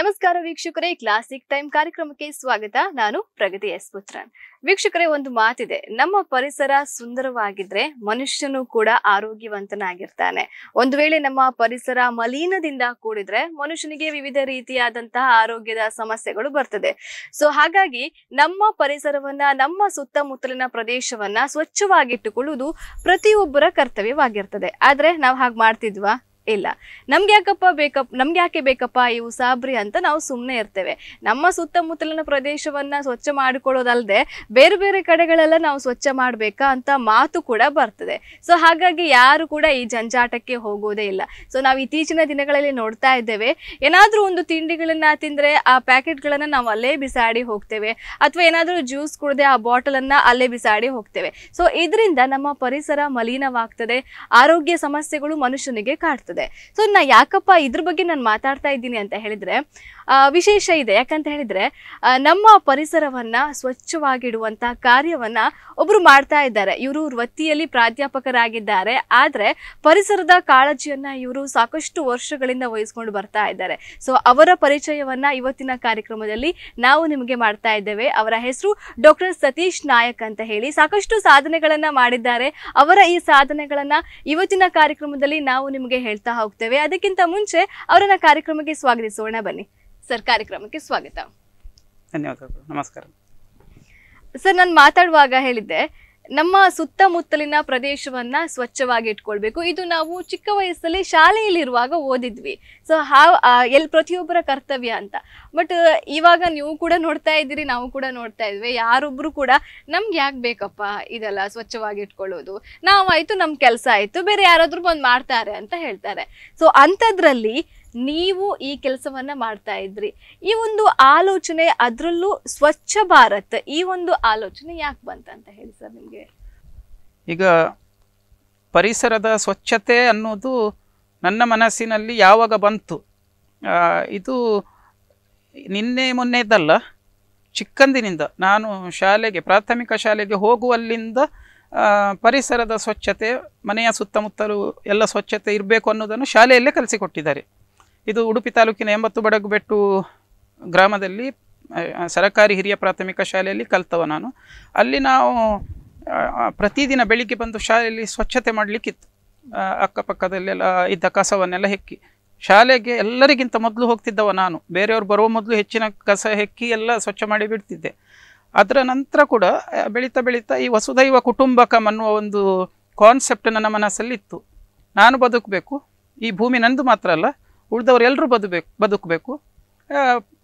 ನಮಸ್ಕಾರ ವೀಕ್ಷಕರೇ, classic time ಕಾರ್ಯಕ್ರಮಕ್ಕೆ ಸ್ವಾಗತ. ನಾನು ಪ್ರಗತಿ ಎಸ್ ಪುತ್ರನ್. ವೀಕ್ಷಕರೇ, ಒಂದು ಮಾತಿದೆ, ನಮ್ಮ ಪರಿಸರ ಸುಂದರವಾಗಿದ್ರೆ ಮನುಷ್ಯನು ಕೂಡ ಆರೋಗ್ಯವಂತನಾಗಿರ್ತಾನೆ. ಒಂದು ವೇಳೆ ನಮ್ಮ ಪರಿಸರ ಮಲಿನದಿಂದ ಕೂಡಿದ್ರೆ ಮನುಷ್ಯನಿಗೆ ವಿವಿಧ ರೀತಿಯಾದಂತಹ ಆರೋಗ್ಯದ ಸಮಸ್ಯೆಗಳು ಬರ್ತದೆ. ಸೊ ಹಾಗಾಗಿ ನಮ್ಮ ಪರಿಸರವನ್ನ, ನಮ್ಮ ಸುತ್ತಮುತ್ತಲಿನ ಪ್ರದೇಶವನ್ನ ಸ್ವಚ್ಛವಾಗಿಟ್ಟುಕೊಳ್ಳುವುದು ಪ್ರತಿಯೊಬ್ಬರ ಕರ್ತವ್ಯವಾಗಿರ್ತದೆ. ಆದ್ರೆ ನಾವು ಹಾಗೆ ಮಾಡ್ತಿದ್ವಾ? ಇಲ್ಲ. ನಮ್ಗೆ ಯಾಕೆ ಬೇಕಪ್ಪ ಈ ಉಸಾಬ್ರಿ ಅಂತ ನಾವು ಸುಮ್ಮನೆ ಇರ್ತೇವೆ. ನಮ್ಮ ಸುತ್ತಮುತ್ತಲಿನ ಪ್ರದೇಶವನ್ನ ಸ್ವಚ್ಛ ಮಾಡಿಕೊಳ್ಳೋದಲ್ಲದೆ ಬೇರೆ ಬೇರೆ ಕಡೆಗಳೆಲ್ಲ ನಾವು ಸ್ವಚ್ಛ ಮಾಡ್ಬೇಕಾ ಅಂತ ಮಾತು ಕೂಡ ಬರ್ತದೆ. ಸೊ ಹಾಗಾಗಿ ಯಾರು ಕೂಡ ಈ ಜಂಜಾಟಕ್ಕೆ ಹೋಗೋದೇ ಇಲ್ಲ. ಸೊ ನಾವು ಇತ್ತೀಚಿನ ದಿನಗಳಲ್ಲಿ ನೋಡ್ತಾ ಇದ್ದೇವೆ, ಏನಾದ್ರೂ ಒಂದು ತಿಂಡಿಗಳನ್ನ ತಿಂದ್ರೆ ಆ ಪ್ಯಾಕೆಟ್ಗಳನ್ನ ನಾವು ಅಲ್ಲೇ ಬಿಸಾಡಿ ಹೋಗ್ತೇವೆ, ಅಥವಾ ಏನಾದ್ರೂ ಜ್ಯೂಸ್ ಕುಡದೆ ಆ ಬಾಟಲ್ ಅನ್ನ ಅಲ್ಲೇ ಬಿಸಾಡಿ ಹೋಗ್ತೇವೆ. ಸೊ ಇದರಿಂದ ನಮ್ಮ ಪರಿಸರ ಮಲಿನವಾಗ್ತದೆ, ಆರೋಗ್ಯ ಸಮಸ್ಯೆಗಳು ಮನುಷ್ಯನಿಗೆ ಕಾಡ್ತದೆ. ಸೊ ನಾ ಯಾಕಪ್ಪ ಇದ್ರ ಬಗ್ಗೆ ನಾನು ಮಾತಾಡ್ತಾ ಇದ್ದೀನಿ ಅಂತ ಹೇಳಿದ್ರೆ ವಿಶೇಷ ಇದೆ. ಯಾಕಂತ ಹೇಳಿದ್ರೆ ನಮ್ಮ ಪರಿಸರವನ್ನ ಸ್ವಚ್ಛವಾಗಿಡುವಂತ ಕಾರ್ಯವನ್ನ ಒಬ್ರು ಮಾಡ್ತಾ ಇದ್ದಾರೆ. ಇವರು ವೃತ್ತಿಯಲ್ಲಿ ಪ್ರಾಧ್ಯಾಪಕರಾಗಿದ್ದಾರೆ. ಆದ್ರೆ ಪರಿಸರದ ಕಾಳಜಿಯನ್ನ ಇವರು ಸಾಕಷ್ಟು ವರ್ಷಗಳಿಂದ ವಹಿಸ್ಕೊಂಡು ಬರ್ತಾ ಇದ್ದಾರೆ. ಸೊ ಅವರ ಪರಿಚಯವನ್ನ ಇವತ್ತಿನ ಕಾರ್ಯಕ್ರಮದಲ್ಲಿ ನಾವು ನಿಮಗೆ ಮಾಡ್ತಾ ಇದ್ದೇವೆ. ಅವರ ಹೆಸರು ಡಾಕ್ಟರ್ ಸತೀಶ್ ನಾಯಕ್ ಅಂತ ಹೇಳಿ. ಸಾಕಷ್ಟು ಸಾಧನೆಗಳನ್ನ ಮಾಡಿದ್ದಾರೆ. ಅವರ ಈ ಸಾಧನೆಗಳನ್ನ ಇವತ್ತಿನ ಕಾರ್ಯಕ್ರಮದಲ್ಲಿ ನಾವು ನಿಮಗೆ ಹೇಳ್ತಾ ಹೋಗ್ತೇವೆ. ಅದಕ್ಕಿಂತ ಮುಂಚೆ ಅವರನ್ನ ಕಾರ್ಯಕ್ರಮಕ್ಕೆ ಸ್ವಾಗತಿಸೋಣ. ಬನ್ನಿ ಸರ್, ಕಾರ್ಯಕ್ರಮಕ್ಕೆ ಸ್ವಾಗತ. ಧನ್ಯವಾದಗಳು. ನಮಸ್ಕಾರ ಸರ್. ನಾನು ಮಾತಾಡುವಾಗ ಹೇಳಿದ್ದೆ, ನಮ್ಮ ಸುತ್ತಮುತ್ತಲಿನ ಪ್ರದೇಶವನ್ನ ಸ್ವಚ್ಛವಾಗಿ ಇಟ್ಕೊಳ್ಬೇಕು. ಇದು ನಾವು ಚಿಕ್ಕ ವಯಸ್ಸಲ್ಲಿ ಶಾಲೆಯಲ್ಲಿರುವಾಗ ಓದಿದ್ವಿ. ಸೊ ಪ್ರತಿಯೊಬ್ಬರ ಕರ್ತವ್ಯ ಅಂತ. ಬಟ್ ಇವಾಗ ನೀವು ಕೂಡ ನೋಡ್ತಾ ಇದ್ದೀರಿ, ನಾವು ಕೂಡ ನೋಡ್ತಾ ಇದ್ವಿ, ಯಾರೊಬ್ರು ಕೂಡ ನಮ್ಗೆ ಯಾಕೆ ಬೇಕಪ್ಪ ಇದೆಲ್ಲ ಸ್ವಚ್ಛವಾಗಿ ಇಟ್ಕೊಳ್ಳೋದು, ನಾವಾಯ್ತು ನಮ್ ಕೆಲಸ ಆಯ್ತು, ಬೇರೆ ಯಾರಾದ್ರೂ ಬಂದು ಮಾಡ್ತಾರೆ ಅಂತ ಹೇಳ್ತಾರೆ. ಸೊ ಅಂಥದ್ರಲ್ಲಿ ನೀವು ಈ ಕೆಲಸವನ್ನ ಮಾಡ್ತಾ ಇದ್ರಿ. ಈ ಒಂದು ಆಲೋಚನೆ, ಅದರಲ್ಲೂ ಸ್ವಚ್ಛ ಭಾರತ್, ಈ ಒಂದು ಆಲೋಚನೆ ಯಾಕೆ ಬಂತಂತ ಹೇಳಿ ಸರ್ ನಿಮಗೆ. ಈಗ ಪರಿಸರದ ಸ್ವಚ್ಛತೆ ಅನ್ನೋದು ನನ್ನ ಮನಸ್ಸಿನಲ್ಲಿ ಯಾವಾಗ ಬಂತು, ಇದು ನಿನ್ನೆ ಮೊನ್ನೆದಲ್ಲ, ಚಿಕ್ಕಂದಿನಿಂದ ನಾನು ಪ್ರಾಥಮಿಕ ಶಾಲೆಗೆ ಹೋಗುವಲ್ಲಿಂದ ಪರಿಸರದ ಸ್ವಚ್ಛತೆ, ಮನೆಯ ಸುತ್ತಮುತ್ತಲೂ ಎಲ್ಲ ಸ್ವಚ್ಛತೆ ಇರಬೇಕು ಅನ್ನೋದನ್ನು ಶಾಲೆಯಲ್ಲೇ ಕಲಿಸಿಕೊಟ್ಟಿದ್ದಾರೆ. ಇದು ಉಡುಪಿ ತಾಲೂಕಿನ 80 ಬಡಗುಬೆಟ್ಟು ಗ್ರಾಮದಲ್ಲಿ ಸರಕಾರಿ ಹಿರಿಯ ಪ್ರಾಥಮಿಕ ಶಾಲೆಯಲ್ಲಿ ಕಲ್ತವ ನಾನು. ಅಲ್ಲಿ ನಾವು ಪ್ರತಿದಿನ ಬೆಳಿಗ್ಗೆ ಬಂದು ಶಾಲೆಯಲ್ಲಿ ಸ್ವಚ್ಛತೆ ಮಾಡಲಿಕ್ಕಿತ್ತು. ಅಕ್ಕಪಕ್ಕದಲ್ಲೆಲ್ಲ ಇದ್ದ ಕಸವನ್ನೆಲ್ಲ ಹೆಕ್ಕಿ, ಶಾಲೆಗೆ ಎಲ್ಲರಿಗಿಂತ ಮೊದಲು ಹೋಗ್ತಿದ್ದವ ನಾನು. ಬೇರೆಯವ್ರು ಬರುವ ಮೊದಲು ಹೆಚ್ಚಿನ ಕಸ ಹೆಕ್ಕಿ ಎಲ್ಲ ಸ್ವಚ್ಛ ಮಾಡಿ ಬಿಡ್ತಿದ್ದೆ. ಅದರ ನಂತರ ಕೂಡ ಬೆಳೀತಾ ಬೆಳೀತಾ ಈ ವಸುದೈವ ಕುಟುಂಬಕಂ ಅನ್ನುವ ಒಂದು ಕಾನ್ಸೆಪ್ಟ್ ನನ್ನ ಮನಸ್ಸಲ್ಲಿ ಇತ್ತು. ನಾನು ಬದುಕಬೇಕು, ಈ ಭೂಮಿ ನಂದು ಮಾತ್ರ ಅಲ್ಲ, ಉಳಿದವರು ಎಲ್ಲರೂ ಬದುಕಬೇಕು.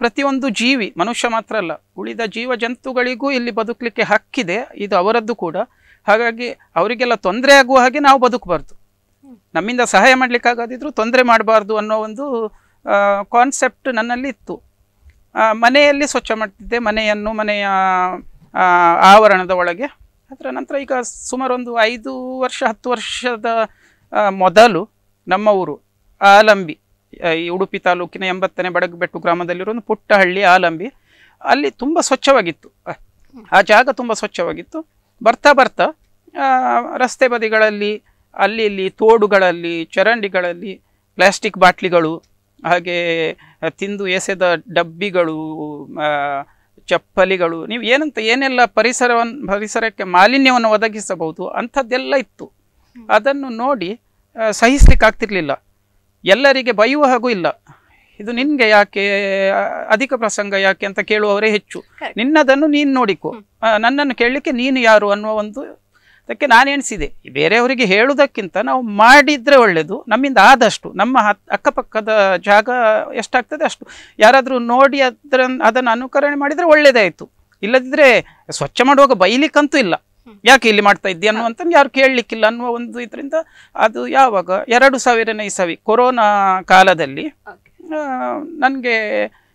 ಪ್ರತಿಯೊಂದು ಜೀವಿ, ಮನುಷ್ಯ ಮಾತ್ರ ಅಲ್ಲ, ಉಳಿದ ಜೀವ ಜಂತುಗಳಿಗೂ ಇಲ್ಲಿ ಬದುಕಲಿಕ್ಕೆ ಹಕ್ಕಿದೆ, ಇದು ಅವರದ್ದು ಕೂಡ. ಹಾಗಾಗಿ ಅವರಿಗೆಲ್ಲ ತೊಂದರೆ ಆಗುವ ಹಾಗೆ ನಾವು ಬದುಕಬಾರ್ದು, ನಮ್ಮಿಂದ ಸಹಾಯ ಮಾಡಲಿಕ್ಕಾಗದಿದ್ರು ತೊಂದರೆ ಮಾಡಬಾರ್ದು ಅನ್ನೋ ಒಂದು ಕಾನ್ಸೆಪ್ಟ್ ನನ್ನಲ್ಲಿ ಇತ್ತು. ಮನೆಯಲ್ಲಿ ಸ್ವಚ್ಛ ಮಾಡ್ತಿದ್ದೆ, ಮನೆಯ ಆವರಣದ ಒಳಗೆ. ಅದರ ನಂತರ ಈಗ ಸುಮಾರು ಒಂದು 5-10 ವರ್ಷದ ಮೊದಲು ನಮ್ಮ ಊರು ಆಲಂಬಿ, ಈ ಉಡುಪಿ ತಾಲೂಕಿನ 80ನೇ ಬಡಗುಬೆಟ್ಟು ಗ್ರಾಮದಲ್ಲಿರೋ ಒಂದು ಪುಟ್ಟ ಹಳ್ಳಿ ಆಲಂಬಿ, ಅಲ್ಲಿ ತುಂಬ ಸ್ವಚ್ಛವಾಗಿತ್ತು. ಆ ಜಾಗ ತುಂಬ ಸ್ವಚ್ಛವಾಗಿತ್ತು. ಬರ್ತಾ ಬರ್ತಾ ರಸ್ತೆ ಬದಿಗಳಲ್ಲಿ, ಅಲ್ಲಿ ಇಲ್ಲಿ ತೋಡುಗಳಲ್ಲಿ, ಚರಂಡಿಗಳಲ್ಲಿ ಪ್ಲಾಸ್ಟಿಕ್ ಬಾಟ್ಲಿಗಳು, ಹಾಗೆ ತಿಂದು ಎಸೆದ ಡಬ್ಬಿಗಳು, ಚಪ್ಪಲಿಗಳು, ನೀವು ಏನೆಲ್ಲ ಪರಿಸರಕ್ಕೆ ಮಾಲಿನ್ಯವನ್ನು ಒದಗಿಸಬಹುದು ಅಂಥದ್ದೆಲ್ಲ ಇತ್ತು. ಅದನ್ನು ನೋಡಿ ಸಹಿಸ್ಲಿಕ್ಕೆ ಆಗ್ತಿರ್ಲಿಲ್ಲ. ಎಲ್ಲರಿಗೆ ಬೈಯುವ ಹಾಗೂ ಇಲ್ಲ, ಇದು ನಿನ್ಗೆ ಯಾಕೆ, ಅಧಿಕ ಪ್ರಸಂಗ ಯಾಕೆ ಅಂತ ಕೇಳುವವರೇ ಹೆಚ್ಚು. ನಿನ್ನದನ್ನು ನೀನು ನೋಡಿಕೊ, ನನ್ನನ್ನು ಕೇಳಲಿಕ್ಕೆ ನೀನು ಯಾರು ಅನ್ನುವ ಒಂದು ಅದಕ್ಕೆ ನಾನು ಎಣಿಸಿದೆ, ಬೇರೆಯವರಿಗೆ ಹೇಳುವುದಕ್ಕಿಂತ ನಾವು ಮಾಡಿದರೆ ಒಳ್ಳೆಯದು. ನಮ್ಮಿಂದ ಆದಷ್ಟು, ನಮ್ಮ ಅಕ್ಕಪಕ್ಕದ ಜಾಗ ಎಷ್ಟಾಗ್ತದೆ ಅಷ್ಟು ಯಾರಾದರೂ ನೋಡಿ ಅದನ್ನು ಅನುಕರಣೆ ಮಾಡಿದರೆ ಒಳ್ಳೆಯದಾಯಿತು. ಇಲ್ಲದಿದ್ದರೆ ಸ್ವಚ್ಛ ಮಾಡುವಾಗ ಬೈಲಿಕ್ಕಂತೂ ಇಲ್ಲ, ಯಾಕೆ ಇಲ್ಲಿ ಮಾಡ್ತಾ ಇದ್ದಿ ಅನ್ನುವಂತ ಯಾರು ಕೇಳಲಿಕ್ಕಿಲ್ಲ ಅನ್ನುವ ಒಂದು ಇದರಿಂದ ಅದು ಯಾವಾಗ 2000ನೇ ಇಸವಿ ಕೊರೋನಾ ಕಾಲದಲ್ಲಿ ನನಗೆ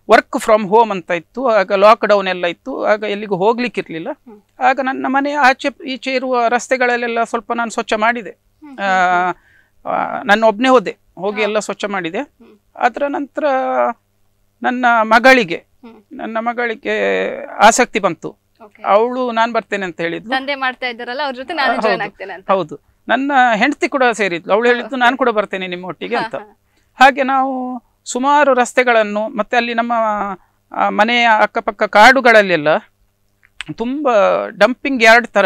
ವರ್ಕ್ ಫ್ರಮ್ ಹೋಮ್ ಅಂತ ಇತ್ತು. ಆಗ ಲಾಕ್ಡೌನ್ ಎಲ್ಲ ಇತ್ತು, ಆಗ ಎಲ್ಲಿಗೂ ಹೋಗ್ಲಿಕ್ಕಿರ್ಲಿಲ್ಲ. ಆಗ ನನ್ನ ಮನೆಯ ಆಚೆ ಈಚೆ ಇರುವ ರಸ್ತೆಗಳಲ್ಲೆಲ್ಲ ಸ್ವಲ್ಪ ನಾನು ಸ್ವಚ್ಛ ಮಾಡಿದೆ. ನನ್ನ ಒಬ್ಬನೇ ಹೋಗಿ ಎಲ್ಲ ಸ್ವಚ್ಛ ಮಾಡಿದೆ. ಅದರ ನಂತರ ನನ್ನ ಮಗಳಿಗೆ ಆಸಕ್ತಿ ಬಂತು. ಅವಳು ನಾನು ಬರ್ತೇನೆ ಅಂತ ಹೇಳಿದ್ಲು. ಹೌದು, ನನ್ನ ಹೆಂಡತಿ ಕೂಡ ಸೇರಿದ್ಲು. ಅವಳು ಹೇಳಿದ್ದು ನಾನು ಕೂಡ ಬರ್ತೇನೆ ನಿಮ್ಮ ಒಟ್ಟಿಗೆ ಅಂತ. ಹಾಗೆ ನಾವು ಸುಮಾರು ರಸ್ತೆಗಳನ್ನು ಮತ್ತು ಅಲ್ಲಿ ನಮ್ಮ ಮನೆಯ ಅಕ್ಕಪಕ್ಕ ಕಾಡುಗಳಲ್ಲೆಲ್ಲ ತುಂಬ ಡಂಪಿಂಗ್ ಯಾರ್ಡ್ ಥರ,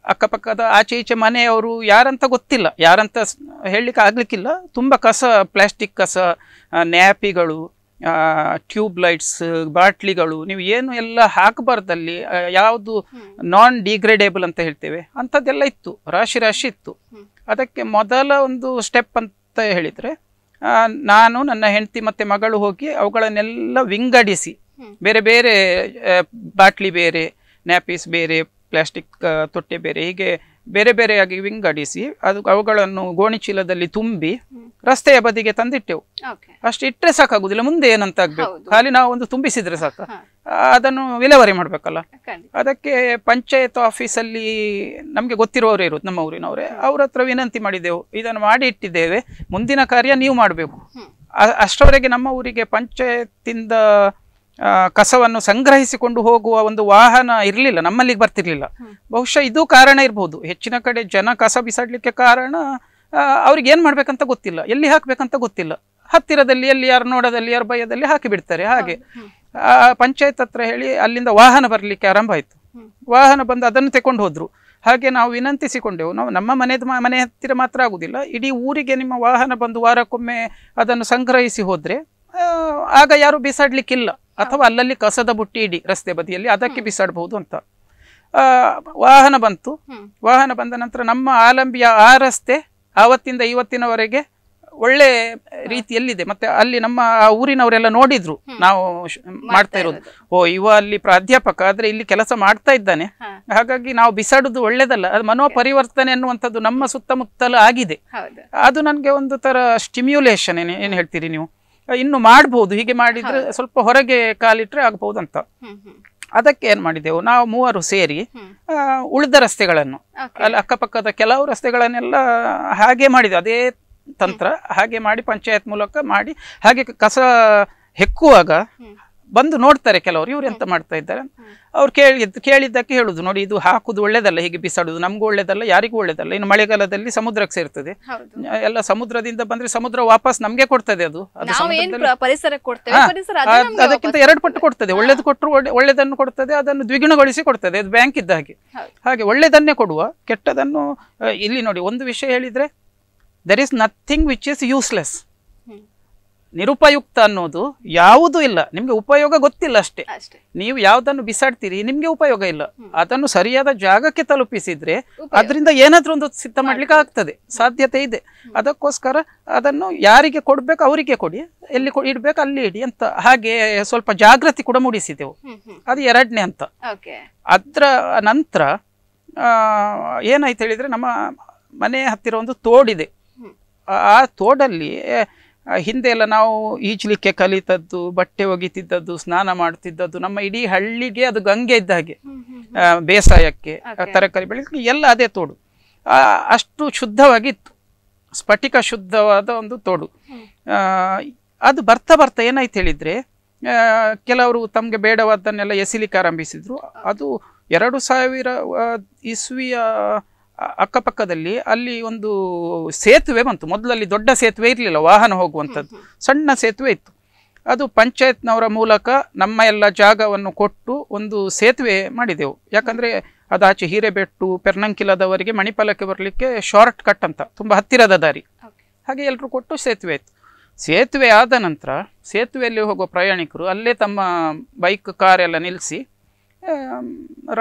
ಅಕ್ಕಪಕ್ಕದ ಆಚೆ ಈಚೆ ಮನೆಯವರು ಯಾರಂತ ಗೊತ್ತಿಲ್ಲ, ಯಾರಂತ ಹೇಳಲಿಕ್ಕೆ ಆಗಲಿಕ್ಕಿಲ್ಲ. ತುಂಬ ಕಸ, ಪ್ಲಾಸ್ಟಿಕ್ ಕಸ, ನ್ಯಾಪಿಗಳು, ಟ್ಯೂಬ್ ಲೈಟ್ಸ್, ಬಾಟ್ಲಿಗಳು, ನೀವು ಏನು ಎಲ್ಲ ಹಾಕಬಾರ್ದಲ್ಲಿ, ಯಾವುದು ನಾನ್ ಡಿಗ್ರೇಡೇಬಲ್ ಅಂತ ಹೇಳ್ತೇವೆ ಅಂಥದ್ದೆಲ್ಲ ಇತ್ತು, ರಾಶಿ ರಾಶಿ ಇತ್ತು. ಅದಕ್ಕೆ ಮೊದಲ ಒಂದು ಸ್ಟೆಪ್ ಅಂತ ಹೇಳಿದರೆ, ನಾನು ನನ್ನ ಹೆಂಡತಿ ಮತ್ತು ಮಗಳು ಹೋಗಿ ಅವುಗಳನ್ನೆಲ್ಲ ವಿಂಗಡಿಸಿ, ಬೇರೆ ಬೇರೆ ಬಾಟ್ಲಿ ಬೇರೆ, ನ್ಯಾಪೀಸ್ ಬೇರೆ, ಪ್ಲಾಸ್ಟಿಕ್ ತೊಟ್ಟೆ ಬೇರೆ, ಹೀಗೆ ಬೇರೆ ಬೇರೆಯಾಗಿ ವಿಂಗಡಿಸಿ ಅವುಗಳನ್ನು ಗೋಣಿಚೀಲದಲ್ಲಿ ತುಂಬಿ ರಸ್ತೆಯ ಬದಿಗೆ ತಂದಿಟ್ಟೆವು. ಅಷ್ಟು ಇಟ್ಟರೆ ಸಾಕಾಗುದಿಲ್ಲ, ಮುಂದೆ ಏನಂತ ಆಗ್ಬೇಕು, ಖಾಲಿ ನಾವು ಒಂದು ತುಂಬಿಸಿದ್ರೆ ಸಾಕ, ಅದನ್ನು ವಿಲೇವಾರಿ ಮಾಡ್ಬೇಕಲ್ಲ. ಅದಕ್ಕೆ ಪಂಚಾಯತ್ ಆಫೀಸಲ್ಲಿ ನಮಗೆ ಗೊತ್ತಿರುವವರೇ ಇರೋದು, ನಮ್ಮ ಊರಿನವರೇ, ಅವ್ರ ಹತ್ರ ವಿನಂತಿ ಮಾಡಿದೆವು, ಇದನ್ನು ಮಾಡಿ ಇಟ್ಟಿದ್ದೇವೆ, ಮುಂದಿನ ಕಾರ್ಯ ನೀವು ಮಾಡಬೇಕು. ಅಷ್ಟರವರೆಗೆ ನಮ್ಮ ಊರಿಗೆ ಪಂಚಾಯತಿಂದ ಕಸವನ್ನು ಸಂಗ್ರಹಿಸಿಕೊಂಡು ಹೋಗುವ ಒಂದು ವಾಹನ ಇರಲಿಲ್ಲ, ನಮ್ಮಲ್ಲಿಗೆ ಬರ್ತಿರ್ಲಿಲ್ಲ. ಬಹುಶಃ ಇದು ಕಾರಣ ಇರ್ಬೋದು. ಹೆಚ್ಚಿನ ಕಡೆ ಜನ ಕಸ ಬಿಸಾಡ್ಲಿಕ್ಕೆ ಕಾರಣ ಅವ್ರಿಗೆ ಏನ್ ಮಾಡ್ಬೇಕಂತ ಗೊತ್ತಿಲ್ಲ, ಎಲ್ಲಿ ಹಾಕ್ಬೇಕಂತ ಗೊತ್ತಿಲ್ಲ, ಹತ್ತಿರದಲ್ಲಿ ಎಲ್ಲಿ ಯಾರು ನೋಡೋದಲ್ಲಿ ಯಾರು ಭಯದಲ್ಲಿ ಹಾಕಿ ಬಿಡ್ತಾರೆ. ಹಾಗೆ ಪಂಚಾಯತ್ ಹತ್ರ ಹೇಳಿ ಅಲ್ಲಿಂದ ವಾಹನ ಬರ್ಲಿಕ್ಕೆ ಆರಂಭ ಆಯ್ತು. ವಾಹನ ಬಂದು ಅದನ್ನು ತಕೊಂಡು ಹೋದ್ರು. ಹಾಗೆ ನಾವು ವಿನಂತಿಸಿಕೊಂಡೆವು, ನಾವು ನಮ್ಮ ಮನೆ ಹತ್ತಿರ ಮಾತ್ರ ಆಗುದಿಲ್ಲ, ಇಡೀ ಊರಿಗೆ ನಿಮ್ಮ ವಾಹನ ಬಂದು ವಾರಕ್ಕೊಮ್ಮೆ ಅದನ್ನು ಸಂಗ್ರಹಿಸಿ ಹೋದ್ರೆ ಆಗ ಯಾರು ಬಿಸಾಡ್ಲಿಕ್ಕಿಲ್ಲ, ಅಥವಾ ಅಲ್ಲಲ್ಲಿ ಕಸದ ಬುಟ್ಟಿ ಇಡಿ ರಸ್ತೆ ಬದಿಯಲ್ಲಿ, ಅದಕ್ಕೆ ಬಿಸಾಡಬಹುದು ಅಂತ. ವಾಹನ ಬಂತು. ವಾಹನ ಬಂದ ನಂತರ ನಮ್ಮ ಆಲಂಬಿಯ ಆ ರಸ್ತೆ ಆವತ್ತಿಂದ ಇವತ್ತಿನವರೆಗೆ ಒಳ್ಳೆ ರೀತಿಯಲ್ಲಿದೆ. ಮತ್ತೆ ಅಲ್ಲಿ ನಮ್ಮ ಊರಿನವರೆಲ್ಲ ನೋಡಿದ್ರು ನಾವು ಮಾಡ್ತಾ ಇರೋದು, ಇವ ಅಲ್ಲಿ ಪ್ರಾಧ್ಯಾಪಕ ಆದ್ರೆ ಇಲ್ಲಿ ಕೆಲಸ ಮಾಡ್ತಾ ಇದ್ದಾನೆ, ಹಾಗಾಗಿ ನಾವು ಬಿಸಾಡುದು ಒಳ್ಳೇದಲ್ಲ, ಅದು ಮನೋಪರಿವರ್ತನೆ ಅನ್ನುವಂಥದ್ದು ನಮ್ಮ ಸುತ್ತಮುತ್ತಲು ಆಗಿದೆ. ಅದು ನನ್ಗೆ ಒಂದು ತರ ಸ್ಟಿಮ್ಯುಲೇಷನ್, ಏನ್ ಹೇಳ್ತೀರಿ ನೀವು, ಇನ್ನು ಮಾಡ್ಬೋದು, ಹೀಗೆ ಮಾಡಿದ್ರೆ ಸ್ವಲ್ಪ ಹೊರಗೆ ಕಾಲಿಟ್ರೆ ಆಗ್ಬಹುದು ಅಂತ. ಅದಕ್ಕೆ ಏನ್ ಮಾಡಿದೆವು, ನಾವು ಮೂವರು ಸೇರಿ ಉಳಿದ ರಸ್ತೆಗಳನ್ನು, ಅಲ್ಲಿ ಅಕ್ಕಪಕ್ಕದ ಕೆಲವು ರಸ್ತೆಗಳನ್ನೆಲ್ಲ ಹಾಗೆ ಮಾಡಿದೆ, ಅದೇ ತಂತ್ರ ಹಾಗೆ ಮಾಡಿ ಪಂಚಾಯತ್ ಮೂಲಕ ಮಾಡಿ, ಹಾಗೆ ಕಸ ಹೆಕ್ಕುವಾಗ ಬಂದು ನೋಡ್ತಾರೆ ಕೆಲವರು, ಇವ್ರು ಎಂತ ಮಾಡ್ತಾ ಇದ್ದಾರೆ. ಅವ್ರು ಕೇಳಿದ್ದಕ್ಕೆ ಹೇಳುದು, ನೋಡಿ ಇದು ಹಾಕುದು ಒಳ್ಳೇದಲ್ಲ, ಹೀಗೆ ಬಿಸಾಡುದು ನಮ್ಗೂ ಒಳ್ಳೇದಲ್ಲ, ಯಾರಿಗೂ ಒಳ್ಳೇದಲ್ಲ. ಇನ್ನು ಮಳೆಗಾಲದಲ್ಲಿ ಸಮುದ್ರಕ್ಕೆ ಸೇರ್ತದೆ, ಎಲ್ಲ ಸಮುದ್ರದಿಂದ ಬಂದ್ರೆ ಸಮುದ್ರ ವಾಪಸ್ ನಮ್ಗೆ ಕೊಡ್ತದೆ. ಅದು ಅದಕ್ಕಿಂತ 2 ಪಟ್ಟು ಕೊಡ್ತದೆ. ಒಳ್ಳೇದು ಕೊಟ್ಟರು ಒಳ್ಳೇದನ್ನು ಕೊಡ್ತದೆ, ಅದನ್ನು ದ್ವಿಗುಣಗೊಳಿಸಿ ಕೊಡ್ತದೆ. ಅದು ಬ್ಯಾಂಕ್ ಇದ್ದ ಹಾಗೆ. ಹಾಗೆ ಒಳ್ಳೇದನ್ನೇ ಕೊಡುವ, ಕೆಟ್ಟದನ್ನು ಇಲ್ಲಿ ನೋಡಿ, ಒಂದು ವಿಷಯ ಹೇಳಿದ್ರೆ, there is nothing which is useless. ನಿರುಪಯುಕ್ತ ಅನ್ನೋದು ಯಾವುದೂ ಇಲ್ಲ. ನಿಮ್ಗೆ ಉಪಯೋಗ ಗೊತ್ತಿಲ್ಲ ಅಷ್ಟೇ. ನೀವು ಯಾವ್ದನ್ನು ಬಿಸಾಡ್ತೀರಿ ನಿಮ್ಗೆ ಉಪಯೋಗ ಇಲ್ಲ, ಅದನ್ನು ಸರಿಯಾದ ಜಾಗಕ್ಕೆ ತಲುಪಿಸಿದ್ರೆ ಅದರಿಂದ ಏನಾದ್ರೂ ಒಂದು ಸಿದ್ಧ ಮಾಡ್ಲಿಕ್ಕೆ ಆಗ್ತದೆ, ಸಾಧ್ಯತೆ ಇದೆ. ಅದಕ್ಕೋಸ್ಕರ ಅದನ್ನು ಯಾರಿಗೆ ಕೊಡ್ಬೇಕು ಅವರಿಗೆ ಕೊಡಿ, ಎಲ್ಲಿ ಇಡ್ಬೇಕು ಅಲ್ಲಿ ಇಡಿ ಅಂತ. ಹಾಗೆ ಸ್ವಲ್ಪ ಜಾಗೃತಿ ಕೂಡ ಮೂಡಿಸಿದೆವು. ಅದು 2ನೇ ಹಂತ. ಅದರ ನಂತರ ಏನಾಯ್ತು ಹೇಳಿದ್ರೆ, ನಮ್ಮ ಮನೆ ಹತ್ತಿರ ಒಂದು ತೋಡಿದೆ. ಆ ತೋಡಲ್ಲಿ ಹಿಂದೆ ಎಲ್ಲ ನಾವು ಈಜ್ಲಿಕ್ಕೆ ಕಲಿತದ್ದು, ಬಟ್ಟೆ ಒಗಿತಿದ್ದದ್ದು, ಸ್ನಾನ ಮಾಡ್ತಿದ್ದದ್ದು, ನಮ್ಮ ಇಡೀ ಹಳ್ಳಿಗೆ ಅದು ಗಂಗೆ ಇದ್ದ ಹಾಗೆ, ಬೇಸಾಯಕ್ಕೆ, ತರಕಾರಿ ಬೆಳೆಯಲಿಕ್ಕೆ ಎಲ್ಲ ಅದೇ ತೋಡು. ಅಷ್ಟು ಶುದ್ಧವಾಗಿತ್ತು, ಸ್ಫಟಿಕ ಶುದ್ಧವಾದ ಒಂದು ತೋಡು. ಅದು ಬರ್ತಾ ಬರ್ತಾ ಏನಾಯ್ತು ಹೇಳಿದ್ರೆ, ಕೆಲವರು ತಮಗೆ ಬೇಡವಾದನ್ನೆಲ್ಲ ಎಸಿಲಿಕ್ಕೆ ಆರಂಭಿಸಿದ್ರು. ಅದು 2000 ಇಸ್ವಿಯ ಅಕ್ಕಪಕ್ಕದಲ್ಲಿ ಅಲ್ಲಿ ಒಂದು ಸೇತುವೆ ಬಂತು. ಮೊದಲಲ್ಲಿ ದೊಡ್ಡ ಸೇತುವೆ ಇರಲಿಲ್ಲ, ವಾಹನ ಹೋಗುವಂಥದ್ದು, ಸಣ್ಣ ಸೇತುವೆ ಇತ್ತು. ಅದು ಪಂಚಾಯತ್ನವರ ಮೂಲಕ ನಮ್ಮ ಎಲ್ಲ ಜಾಗವನ್ನು ಕೊಟ್ಟು ಒಂದು ಸೇತುವೆ ಮಾಡಿದೆವು. ಯಾಕಂದ್ರೆ ಅದಾಚೆ ಹಿರೇಬೆಟ್ಟು, ಪೆರ್ನಂಕಿಲದವರಿಗೆ ಮಣಿಪಾಲಕ್ಕೆ ಬರಲಿಕ್ಕೆ ಶಾರ್ಟ್ ಕಟ್ ಅಂತ, ತುಂಬಾ ಹತ್ತಿರದ ದಾರಿ. ಹಾಗೆ ಎಲ್ಲರೂ ಕೊಟ್ಟು ಸೇತುವೆ ಇತ್ತು. ಸೇತುವೆ ಆದ ನಂತರ ಸೇತುವೆಯಲ್ಲಿ ಹೋಗುವ ಪ್ರಯಾಣಿಕರು ಅಲ್ಲೇ ತಮ್ಮ ಬೈಕ್, ಕಾರ್ ಎಲ್ಲ ನಿಲ್ಲಿಸಿ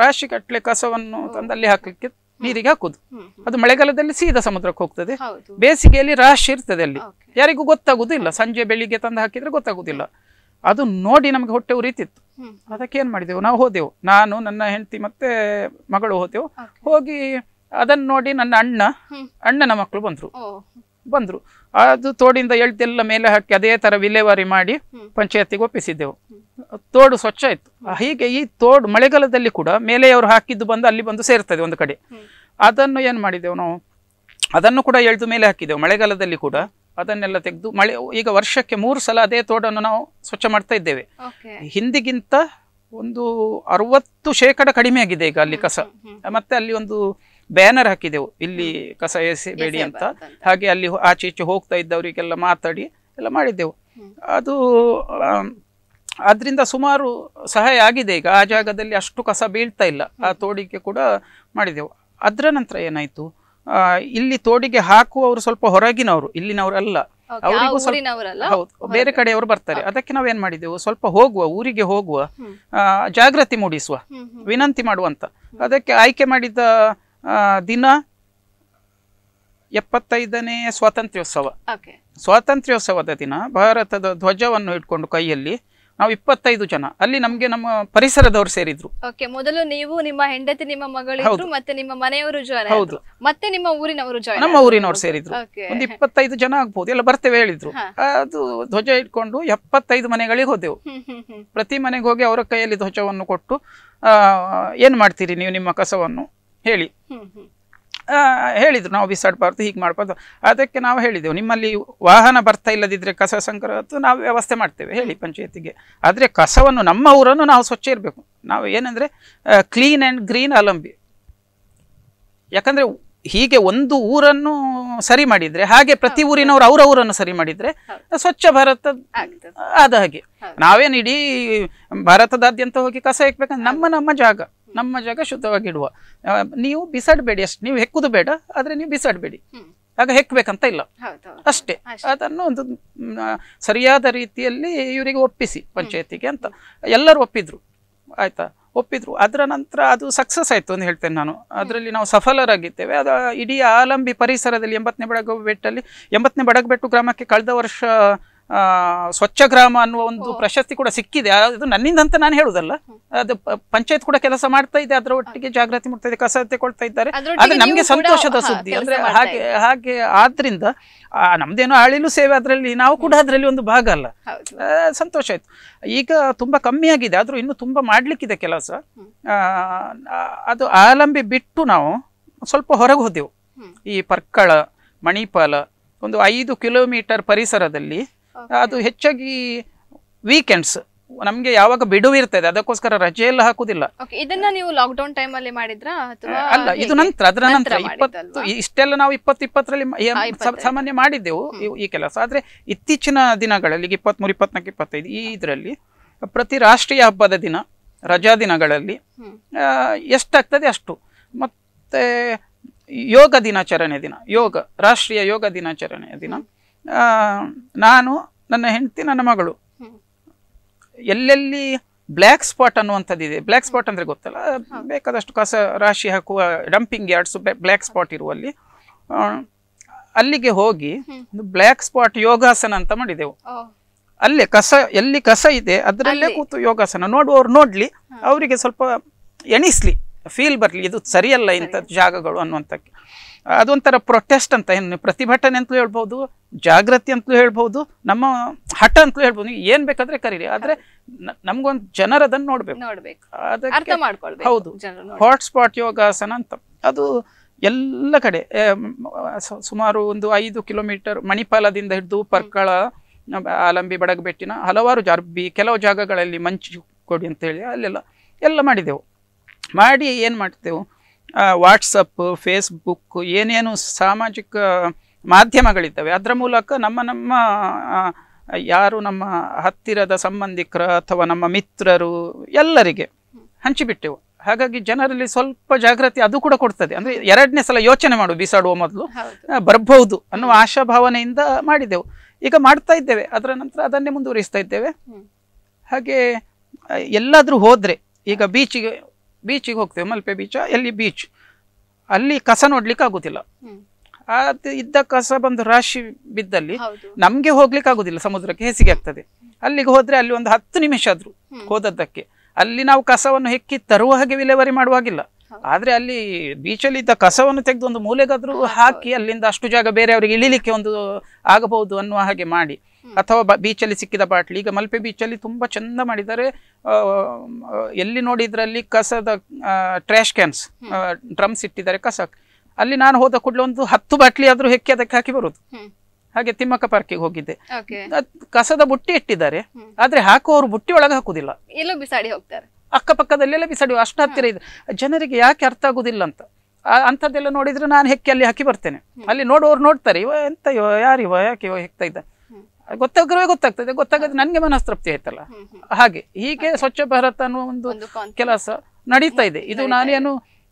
ರಾಶಿ ಕಟ್ಲೆ ಕಸವನ್ನು ತಂದಲ್ಲಿ ಹಾಕಲಿಕ್ಕೆ ನೀರಿಗೆ ಹಾಕುದು. ಅದು ಮಳೆಗಾಲದಲ್ಲಿ ಸೀದಾ ಸಮುದ್ರಕ್ಕೆ ಹೋಗ್ತದೆ, ಬೇಸಿಗೆಯಲ್ಲಿ ರಾಶಿ ಇರ್ತದೆ ಅಲ್ಲಿ, ಯಾರಿಗೂ ಗೊತ್ತಾಗುದಿಲ್ಲ. ಸಂಜೆ ಬೆಳಿಗ್ಗೆ ತಂದು ಹಾಕಿದ್ರೆ ಗೊತ್ತಾಗುದಿಲ್ಲ. ಅದು ನೋಡಿ ನಮ್ಗೆ ಹೊಟ್ಟೆ ಉರಿತಿತ್ತು. ಅದಕ್ಕೆ ಏನ್ ಮಾಡಿದೆವು, ನಾವು ಹೋದೆವು, ನಾನು, ನನ್ನ ಹೆಂಡತಿ ಮತ್ತೆ ಮಗಳು ಹೋದೆವು. ಹೋಗಿ ಅದನ್ನ ನೋಡಿ ನನ್ನ ಅಣ್ಣನ ಮಕ್ಕಳು ಬಂದ್ರು. ಅದು ತೋಡಿಂದ ಎಳ್ದೆಲ್ಲ ಮೇಲೆ ಹಾಕಿ ಅದೇ ತರ ವಿಲೇವಾರಿ ಮಾಡಿ ಪಂಚಾಯತಿಗೆ ಒಪ್ಪಿಸಿದ್ದೆವು. ತೋಡು ಸ್ವಚ್ಛ ಆಯ್ತು. ಹೀಗೆ ಈ ತೋಡು ಮಳೆಗಾಲದಲ್ಲಿ ಕೂಡ ಮೇಲೆಯವರು ಹಾಕಿದ್ದು ಬಂದು ಅಲ್ಲಿ ಬಂದು ಸೇರ್ತದೆ ಒಂದು ಕಡೆ. ಅದನ್ನು ಏನ್ ಮಾಡಿದೆವು ನಾವು, ಅದನ್ನು ಕೂಡ ಎಳ್ದು ಮೇಲೆ ಹಾಕಿದೆವು. ಮಳೆಗಾಲದಲ್ಲಿ ಕೂಡ ಅದನ್ನೆಲ್ಲ ತೆಗೆದು ಈಗ ವರ್ಷಕ್ಕೆ 3 ಸಲ ಅದೇ ತೋಡನ್ನು ನಾವು ಸ್ವಚ್ಛ ಮಾಡ್ತಾ ಇದ್ದೇವೆ. ಹಿಂದಿಗಿಂತ ಒಂದು 60% ಕಡಿಮೆ ಆಗಿದೆ ಈಗ ಅಲ್ಲಿ ಕಸ. ಮತ್ತೆ ಅಲ್ಲಿ ಒಂದು ಬ್ಯಾನರ್ ಹಾಕಿದೆವು, ಇಲ್ಲಿ ಕಸ ಎಸೆಬೇಡಿ ಅಂತ. ಹಾಗೆ ಅಲ್ಲಿ ಆಚೆ ಈಚೆ ಹೋಗ್ತಾ ಇದ್ದವರಿಗೆಲ್ಲ ಮಾತಾಡಿ ಎಲ್ಲ ಮಾಡಿದ್ದೆವು. ಅದು ಅದರಿಂದ ಸುಮಾರು ಸಹಾಯ ಆಗಿದೆ. ಈಗ ಆ ಜಾಗದಲ್ಲಿ ಅಷ್ಟು ಕಸ ಬೀಳ್ತಾ ಇಲ್ಲ, ಆ ತೋಡಿಗೆ ಕೂಡ ಮಾಡಿದೆವು. ಅದರ ನಂತರ ಏನಾಯ್ತು, ಇಲ್ಲಿ ತೋಡಿಗೆ ಹಾಕುವವರು ಸ್ವಲ್ಪ ಹೊರಗಿನವರು, ಇಲ್ಲಿನವರಲ್ಲ, ಅವರಿಗೂ ಹೌದು ಬೇರೆ ಕಡೆಯವರು ಬರ್ತಾರೆ. ಅದಕ್ಕೆ ನಾವೇನ್ ಮಾಡಿದೆವು, ಸ್ವಲ್ಪ ಹೋಗುವ ಊರಿಗೆ ಹೋಗುವ, ಜಾಗೃತಿ ಮೂಡಿಸುವ, ವಿನಂತಿ ಮಾಡುವಂತ. ಅದಕ್ಕೆ ಆಯ್ಕೆ ಮಾಡಿದ ದಿನ 75ನೇ ಸ್ವಾತಂತ್ರ್ಯೋತ್ಸವ. ಸ್ವಾತಂತ್ರ್ಯೋತ್ಸವದ ದಿನ ಭಾರತದ ಧ್ವಜವನ್ನು ಇಟ್ಕೊಂಡು ಕೈಯಲ್ಲಿ ನಾವು 25 ಜನ, ಅಲ್ಲಿ ನಮ್ಗೆ ನಮ್ಮ ಪರಿಸರದವರು ಸೇರಿದ್ರು. ಮೊದಲು ನೀವು, ನಿಮ್ಮ ಹೆಂಡತಿ, ನಿಮ್ಮ ಮಗಳು ಮತ್ತೆ ನಿಮ್ಮ ಮನೆಯವರು ಜಾಯಿನ್, ಹೌದು, ಮತ್ತೆ ನಿಮ್ಮ ಊರಿನವರು ಜಾಯಿನ್, ನಮ್ಮ ಊರಿನವರು ಸೇರಿದ್ರು. ಒಂದು 25 ಜನ ಆಗ್ಬಹುದು, ಎಲ್ಲ ಬರ್ತೇವೆ ಹೇಳಿದ್ರು. ಅದು ಧ್ವಜ ಇಟ್ಕೊಂಡು 75 ಮನೆಗಳಿಗೆ ಹೋದೆವು. ಪ್ರತಿ ಮನೆಗೆ ಹೋಗಿ ಅವರ ಕೈಯಲ್ಲಿ ಧ್ವಜವನ್ನು ಕೊಟ್ಟು, ಏನ್ ಮಾಡ್ತೀರಿ ನೀವು ನಿಮ್ಮ ಕಸವನ್ನು ಹೇಳಿ ಹೇಳಿದ್ರು. ನಾವು ಬಿಸಾಡಬಾರ್ದು, ಹೀಗೆ ಮಾಡಬಾರ್ದು. ಅದಕ್ಕೆ ನಾವು ಹೇಳಿದೆವು, ನಿಮ್ಮಲ್ಲಿ ವಾಹನ ಬರ್ತಾ ಇಲ್ಲದಿದ್ರೆ ಕಸ ಸಂಗ್ರಹದ್ದು ನಾವು ವ್ಯವಸ್ಥೆ ಮಾಡ್ತೇವೆ ಹೇಳಿ ಪಂಚಾಯತಿಗೆ. ಆದರೆ ಕಸವನ್ನು, ನಮ್ಮ ಊರನ್ನು ನಾವು ಸ್ವಚ್ಛ ಇರಬೇಕು. ನಾವು ಏನಂದ್ರೆ ಕ್ಲೀನ್ ಆ್ಯಂಡ್ ಗ್ರೀನ್ ಅಲಂಬಿ. ಯಾಕಂದ್ರೆ ಹೀಗೆ ಒಂದು ಊರನ್ನು ಸರಿ ಮಾಡಿದ್ರೆ, ಹಾಗೆ ಪ್ರತಿ ಊರಿನವರು ಅವರವರನ್ನು ಸರಿ ಮಾಡಿದ್ರೆ ಸ್ವಚ್ಛ ಭಾರತ ಆದ ಹಾಗೆ. ನಾವೇನು ಇಡೀ ಭಾರತದಾದ್ಯಂತ ಹೋಗಿ ಕಸ ಇಕ್ಬೇಕಂದ್ರೆ ನಮ್ಮ ಜಾಗ ಶುದ್ಧವಾಗಿಡುವ. ನೀವು ಬಿಸಾಡಬೇಡಿ ಅಷ್ಟೇ, ನೀವು ಹೆಕ್ಕುದು ಬೇಡ, ಆದ್ರೆ ನೀವು ಬಿಸಾಡಬೇಡಿ, ಆಗ ಹೆಕ್ಬೇಕಂತ ಇಲ್ಲ ಅಷ್ಟೇ. ಅದನ್ನು ಒಂದು ಸರಿಯಾದ ರೀತಿಯಲ್ಲಿ ಇವರಿಗೆ ಒಪ್ಪಿಸಿ ಪಂಚಾಯತಿಗೆ ಅಂತ ಎಲ್ಲರೂ ಒಪ್ಪಿದ್ರು. ಆಯ್ತಾ, ಒಪ್ಪಿದ್ರು. ಅದರ ನಂತರ ಅದು ಸಕ್ಸಸ್ ಆಯ್ತು ಅಂತ ಹೇಳ್ತೇನೆ ನಾನು. ಅದರಲ್ಲಿ ನಾವು ಸಫಲರಾಗಿದ್ದೇವೆ. ಅದು ಇಡೀ ಆಲಂಬಿ ಪರಿಸರದಲ್ಲಿ 80ನೇ ಬಡಗಬೆಟ್ಟು ಗ್ರಾಮಕ್ಕೆ ಕಳೆದ ವರ್ಷ ಸ್ವಚ್ಛ ಗ್ರಾಮ ಅನ್ನುವ ಒಂದು ಪ್ರಶಸ್ತಿ ಕೂಡ ಸಿಕ್ಕಿದೆ. ಅದು ನನ್ನಿಂದ ಅಂತ ನಾನು ಹೇಳುದಲ್ಲ, ಅದು ಪಂಚಾಯತ್ ಕೂಡ ಕೆಲಸ ಮಾಡ್ತಾ ಇದೆ, ಅದರ ಒಟ್ಟಿಗೆ ಜಾಗೃತಿ ಮಾಡ್ತಾ ಇದೆ, ಕಸ ತೆಕೊಳ್ತಾ ಇದ್ದಾರೆ. ಅದು ನಮ್ಗೆ ಸಂತೋಷದ ಸುದ್ದಿ. ಅಂದ್ರೆ ಹಾಗೆ ಆದ್ರಿಂದ ನಮ್ದೇನೋ ಆಳಿಲು ಸೇವೆ, ಅದರಲ್ಲಿ ನಾವು ಕೂಡ ಅದರಲ್ಲಿ ಒಂದು ಭಾಗ ಅಲ್ಲ. ಸಂತೋಷ ಆಯ್ತು. ಈಗ ತುಂಬಾ ಕಮ್ಮಿ ಆಗಿದೆ, ಆದ್ರೂ ಇನ್ನು ತುಂಬಾ ಮಾಡ್ಲಿಕ್ಕಿದೆ ಕೆಲಸ. ಅದು ಆಲಂಬಿ ಬಿಟ್ಟು ನಾವು ಸ್ವಲ್ಪ ಹೊರಗೆ ಹೋದೆವು. ಈ ಪರ್ಕಳ, ಮಣಿಪಾಲ, ಒಂದು 5 ಕಿಲೋಮೀಟರ್ ಪರಿಸರದಲ್ಲಿ. ಅದು ಹೆಚ್ಚಾಗಿ ವೀಕೆಂಡ್ಸ್ ನಮ್ಗೆ ಯಾವಾಗ ಬಿಡುವು ಇರ್ತದೆ, ಅದಕ್ಕೋಸ್ಕರ ರಜೆ ಎಲ್ಲ ಹಾಕುದಿಲ್ಲ. ಇದನ್ನ ನೀವು ಲಾಕ್ಡೌನ್ ಟೈಮ್ ಅಲ್ಲಿ ಮಾಡಿದ್ರಾ ಅಲ್ಲ, ಇದು ನಂತರ, ಅದರ ನಂತರ 20 ಇಷ್ಟೆಲ್ಲ ನಾವು 2020ರಲ್ಲಿ ಸಾಮಾನ್ಯ ಮಾಡಿದ್ದೆವು ಈ ಕೆಲಸ. ಆದ್ರೆ ಇತ್ತೀಚಿನ ದಿನಗಳಲ್ಲಿ 23, 24, 25 ಈ ಇದರಲ್ಲಿ ಪ್ರತಿ ರಾಷ್ಟ್ರೀಯ ಹಬ್ಬದ ದಿನ, ರಜಾ ದಿನಗಳಲ್ಲಿ ಎಷ್ಟಾಗ್ತದೆ ಅಷ್ಟು. ಮತ್ತೆ ಯೋಗ ದಿನಾಚರಣೆ ದಿನ, ರಾಷ್ಟ್ರೀಯ ಯೋಗ ದಿನಾಚರಣೆಯ ದಿನ ನಾನು, ನನ್ನ ಹೆಂಡತಿ, ನನ್ನ ಮಗಳು ಎಲ್ಲೆಲ್ಲಿ ಬ್ಲ್ಯಾಕ್ ಸ್ಪಾಟ್ ಅನ್ನುವಂಥದ್ದಿದೆ. ಬ್ಲ್ಯಾಕ್ ಸ್ಪಾಟ್ ಅಂದ್ರೆ ಗೊತ್ತಲ್ಲ, ಬೇಕಾದಷ್ಟು ಕಸ ರಾಶಿ ಹಾಕುವ ಡಂಪಿಂಗ್ ಯಾರ್ಡ್ಸ್ ಬ್ಲ್ಯಾಕ್ ಸ್ಪಾಟ್ ಇರುವಲ್ಲಿ, ಅಲ್ಲಿಗೆ ಹೋಗಿ ಬ್ಲ್ಯಾಕ್ ಸ್ಪಾಟ್ ಯೋಗಾಸನ ಅಂತ ಮಾಡಿದೆವು. ಅಲ್ಲೇ ಎಲ್ಲಿ ಕಸ ಇದೆ ಅದರಲ್ಲೇ ಕೂತು ಯೋಗಾಸನ ನೋಡುವವ್ರು ನೋಡ್ಲಿ, ಅವರಿಗೆ ಸ್ವಲ್ಪ ಎಣಿಸ್ಲಿ, ಫೀಲ್ ಬರಲಿ, ಇದು ಸರಿಯಲ್ಲ ಇಂಥ ಜಾಗಗಳು ಅನ್ನುವಂಥಕ್ಕೆ. ಅದೊಂಥರ ಪ್ರೊಟೆಸ್ಟ್ ಅಂತ, ಏನು ಪ್ರತಿಭಟನೆ ಅಂತಲೂ ಹೇಳ್ಬೋದು, ಜಾಗೃತಿ ಅಂತಲೂ ಹೇಳ್ಬೋದು, ನಮ್ಮ ಹಠ ಅಂತಲೂ ಹೇಳ್ಬೋದು. ನೀವು ಏನ್ ಬೇಕಾದ್ರೆ ಕರೀರಿ, ಆದ್ರೆ ನಮ್ಗೊಂದು ಜನರದನ್ನು ನೋಡ್ಬೇಕು, ಅದಕ್ಕೆ ಹೌದು ಹಾಟ್ಸ್ಪಾಟ್ ಯೋಗಾಸನ ಅಂತ. ಅದು ಎಲ್ಲ ಕಡೆ ಸುಮಾರು ಒಂದು 5 ಕಿಲೋಮೀಟರ್ ಮಣಿಪಾಲದಿಂದ ಹಿಡಿದು ಪರ್ಕಳ, ಆಲಂಬಿ, ಬಡಗಬೆಟ್ಟಿನ ಹಲವಾರು ಕೆಲವು ಜಾಗಗಳಲ್ಲಿ ಮಂಚುಕೋಡಿ ಅಂತ ಹೇಳಿ ಎಲ್ಲ ಮಾಡಿದೆವು. ಮಾಡಿ ಏನು ಮಾಡ್ತೇವೆ, ವಾಟ್ಸಪ್, ಫೇಸ್ಬುಕ್, ಏನೇನು ಸಾಮಾಜಿಕ ಮಾಧ್ಯಮಗಳಿದ್ದಾವೆ ಅದರ ಮೂಲಕ ನಮ್ಮ ಯಾರು ನಮ್ಮ ಹತ್ತಿರದ ಸಂಬಂಧಿಕರ ಅಥವಾ ನಮ್ಮ ಮಿತ್ರರು ಎಲ್ಲರಿಗೆ ಹಂಚಿಬಿಟ್ಟೆವು. ಹಾಗಾಗಿ ಜನರಲ್ಲಿ ಸ್ವಲ್ಪ ಜಾಗೃತಿ ಅದು ಕೂಡ ಕೊಡ್ತದೆ. ಅಂದ್ರೆ 2ನೇ ಸಲ ಯೋಚನೆ ಮಾಡು, ಬಿಸಾಡುವ ಮೊದಲು ಬರ್ಬಹುದು ಅನ್ನುವ ಆಶಾಭಾವನೆಯಿಂದ ಮಾಡಿದೆವು. ಈಗ ಮಾಡ್ತಾ ಇದ್ದೇವೆ, ಅದರ ನಂತರ ಅದನ್ನೇ ಮುಂದುವರಿಸ್ತಾ ಇದ್ದೇವೆ. ಹಾಗೆ ಎಲ್ಲಾದ್ರೂ ಹೋದ್ರೆ, ಈಗ ಬೀಚಿಗೆ ಹೋಗ್ತೇವೆ, ಮಲ್ಪೆ ಬೀಚ್, ಎಲ್ಲಿ ಬೀಚ್, ಅಲ್ಲಿ ಕಸ ನೋಡ್ಲಿಕ್ಕೆ ಆಗುದಿಲ್ಲ. ಅದು ಇದ್ದ ಕಸ ಬಂದು ರಾಶಿ ಬಿದ್ದಲ್ಲಿ ನಮ್ಗೆ ಹೋಗ್ಲಿಕ್ಕೆ ಆಗುದಿಲ್ಲ, ಸಮುದ್ರಕ್ಕೆ ಹೇಸಿಗೆ ಆಗ್ತದೆ. ಅಲ್ಲಿಗೆ ಹೋದ್ರೆ ಅಲ್ಲಿ ಒಂದು 10 ನಿಮಿಷ ಆದ್ರೂ ಹೋದದ್ದಕ್ಕೆ ಅಲ್ಲಿ ನಾವು ಕಸವನ್ನು ಹೆಕ್ಕಿ ತರುವ ಹಾಗೆ ವಿಲೇವಾರಿ ಮಾಡುವಾಗಿಲ್ಲ. ಆದ್ರೆ ಅಲ್ಲಿ ಬೀಚಲ್ಲಿ ಇದ್ದ ಕಸವನ್ನು ತೆಗೆದು ಒಂದು ಮೂಲೆಗಾದ್ರೂ ಹಾಕಿ ಅಲ್ಲಿಂದ ಅಷ್ಟು ಜಾಗ ಬೇರೆಯವರಿಗೆ ಇಳಿಲಿಕ್ಕೆ ಒಂದು ಆಗಬಹುದು ಅನ್ನುವ ಹಾಗೆ ಮಾಡಿ, ಅಥವಾ ಬೀಚಲ್ಲಿ ಸಿಕ್ಕಿದ ಬಾಟ್ಲಿ, ಈಗ ಮಲ್ಪೆ ಬೀಚಲ್ಲಿ ತುಂಬಾ ಚಂದ ಮಾಡಿದ್ದಾರೆ. ಎಲ್ಲಿ ನೋಡಿದ್ರಲ್ಲಿ ಕಸದ ಟ್ರ್ಯಾಶ್ ಕ್ಯಾನ್ಸ್, ಡ್ರಮ್ಸ್ ಇಟ್ಟಿದ್ದಾರೆ ಕಸ. ಅಲ್ಲಿ ನಾನು ಹೋದ ಕೂಡಲೇ ಒಂದು 10 ಬಾಟ್ಲಿ ಆದ್ರೂ ಹೆಕ್ಕಿ ಅದಕ್ಕೆ ಹಾಕಿ ಬರುದು. ಹಾಗೆ ತಿಮ್ಮಕ್ಕ ಪಾರ್ಕಿಗೆ ಹೋಗಿದ್ದೆ, ಕಸದ ಬುಟ್ಟಿ ಇಟ್ಟಿದ್ದಾರೆ, ಆದ್ರೆ ಹಾಕುವವರು ಬುಟ್ಟಿ ಒಳಗೆ ಹಾಕುದಿಲ್ಲ, ಎಲ್ಲೋ ಬಿಸಾಡಿ ಹೋಗ್ತಾರೆ, ಅಕ್ಕಪಕ್ಕದಲ್ಲೆಲ್ಲ ಬಿಸಾಡಿ, ಅಷ್ಟು ಹತ್ತಿರ ಇದೆ. ಜನರಿಗೆ ಯಾಕೆ ಅರ್ಥ ಆಗುದಿಲ್ಲ ಅಂತ ಅಂಥದ್ದೆಲ್ಲ ನೋಡಿದ್ರೆ ನಾನು ಹೆಕ್ಕಿ ಅಲ್ಲಿ ಹಾಕಿ ಬರ್ತೇನೆ. ಅಲ್ಲಿ ನೋಡುವವ್ರು ನೋಡ್ತಾರೆ, ಇವ ಎಂತ ಯಾರಿವ, ಯಾಕೆ ಇವ ಹೆಕ್ತಾ ಇದ್ದ. ಗೊತ್ತಾಗ್ತದೆ, ಗೊತ್ತಾಗದೆ ನನಗೆ ಮನಸ್ತೃಪ್ತಿ ಆಯ್ತಲ್ಲ. ಹಾಗೆ ಹೀಗೆ ಸ್ವಚ್ಛ ಭಾರತ ಅನ್ನುವ ಒಂದು ಕೆಲಸ ನಡೀತಾ ಇದೆ. ಇದು ನಾನೇನು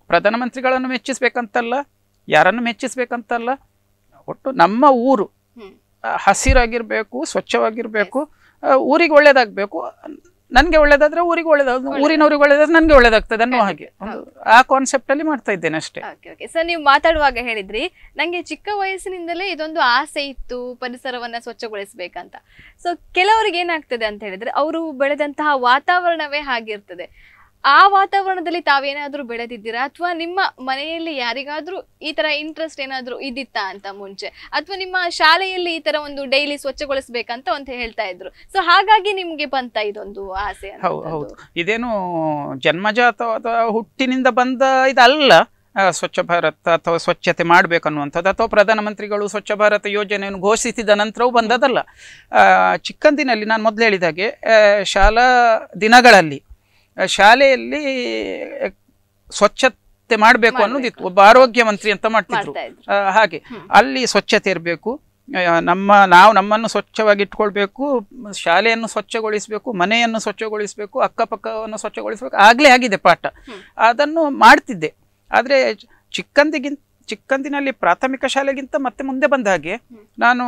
ಪ್ರಧಾನಮಂತ್ರಿಗಳನ್ನು ಮೆಚ್ಚಿಸ್ಬೇಕಂತಲ್ಲ, ಯಾರನ್ನು ಮೆಚ್ಚಿಸ್ಬೇಕಂತಲ್ಲ, ಒಟ್ಟು ನಮ್ಮ ಊರು ಹಸಿರಾಗಿರ್ಬೇಕು, ಸ್ವಚ್ಛವಾಗಿರ್ಬೇಕು, ಊರಿಗೆ ಒಳ್ಳೇದಾಗಬೇಕು. ನನಗೆ ಒಳ್ಳೇದಾದ್ರೆ ಊರಿಗೆ ಒಳ್ಳೇದಾಗ, ಊರಿನವ್ರಿಗೆ ಒಳ್ಳೇದಾದ್ರೆ ನನಗೆ ಒಳ್ಳೇದಾಗ್ತದೆ ಅನ್ನೋ ಹಾಗೆ ಆ ಕಾನ್ಸೆಪ್ಟ್ ಅಲ್ಲಿ ಮಾಡ್ತಾ ಇದ್ದೇನೆ ಅಷ್ಟೇ. ಸರ್, ನೀವು ಮಾತಾಡುವಾಗ ಹೇಳಿದ್ರಿ ನಂಗೆ ಚಿಕ್ಕ ವಯಸ್ಸಿನಿಂದಲೇ ಇದೊಂದು ಆಸೆ ಇತ್ತು ಪರಿಸರವನ್ನ ಸ್ವಚ್ಛಗೊಳಿಸ್ಬೇಕಂತ. ಸೊ ಕೆಲವರಿಗೆ ಏನಾಗ್ತದೆ ಅಂತ ಹೇಳಿದ್ರೆ ಅವರು ಬೆಳೆದಂತಹ ವಾತಾವರಣವೇ ಹಾಗಿರ್ತದೆ. ಆ ವಾತಾವರಣದಲ್ಲಿ ತಾವೇನಾದ್ರೂ ಬೆಳೆದಿದ್ದೀರಾ, ಅಥವಾ ನಿಮ್ಮ ಮನೆಯಲ್ಲಿ ಯಾರಿಗಾದ್ರೂ ಈ ತರ ಇಂಟ್ರೆಸ್ಟ್ ಏನಾದ್ರೂ ಇದ್ದಿತ್ತಾ ಅಂತ ಮುಂಚೆ, ಅಥವಾ ನಿಮ್ಮ ಶಾಲೆಯಲ್ಲಿ ಈ ತರ ಒಂದು ಡೈಲಿ ಸ್ವಚ್ಛಗೊಳಿಸ್ಬೇಕಂತ ಅಂತ ಹೇಳ್ತಾ ಇದ್ರು. ಸೊ ಹಾಗಾಗಿ ನಿಮ್ಗೆ ಬಂತ ಇದೊಂದು ಆಸೆ? ಹೌದು, ಇದೇನು ಜನ್ಮಜಾತವಾದ ಹುಟ್ಟಿನಿಂದ ಬಂದ ಇದಲ್ಲ. ಸ್ವಚ್ಛ ಭಾರತ ಅಥವಾ ಸ್ವಚ್ಛತೆ ಮಾಡ್ಬೇಕನ್ನುವಂಥದ್ದು ಅಥವಾ ಪ್ರಧಾನಮಂತ್ರಿಗಳು ಸ್ವಚ್ಛ ಭಾರತ ಯೋಜನೆಯನ್ನು ಘೋಷಿಸಿದ ನಂತರವೂ ಬಂದದಲ್ಲ. ಚಿಕ್ಕಂದಿನಲ್ಲಿ ನಾನು ಮೊದಲು ಹೇಳಿದಾಗೆ ಶಾಲಾ ದಿನಗಳಲ್ಲಿ ಶಾಲೆಯಲ್ಲಿ ಸ್ವಚ್ಛತೆ ಮಾಡಬೇಕು ಅನ್ನೋದಿತ್ತು. ಒಬ್ಬ ಆರೋಗ್ಯ ಮಂತ್ರಿ ಅಂತ ಮಾಡ್ತಿದ್ರು. ಹಾಗೆ ಅಲ್ಲಿ ಸ್ವಚ್ಛತೆ ಇರಬೇಕು, ನಾವು ನಮ್ಮನ್ನು ಸ್ವಚ್ಛವಾಗಿ ಇಟ್ಕೊಳ್ಬೇಕು, ಶಾಲೆಯನ್ನು ಸ್ವಚ್ಛಗೊಳಿಸಬೇಕು, ಮನೆಯನ್ನು ಸ್ವಚ್ಛಗೊಳಿಸಬೇಕು, ಅಕ್ಕಪಕ್ಕವನ್ನು ಸ್ವಚ್ಛಗೊಳಿಸಬೇಕು. ಆಗ್ಲೇ ಆಗಿದೆ ಪಾಠ, ಅದನ್ನು ಮಾಡ್ತಿದ್ದೆ. ಆದರೆ ಚಿಕ್ಕಂದಿನಲ್ಲಿ ಪ್ರಾಥಮಿಕ ಶಾಲೆಗಿಂತ ಮತ್ತೆ ಮುಂದೆ ಬಂದ ಹಾಗೆ ನಾನು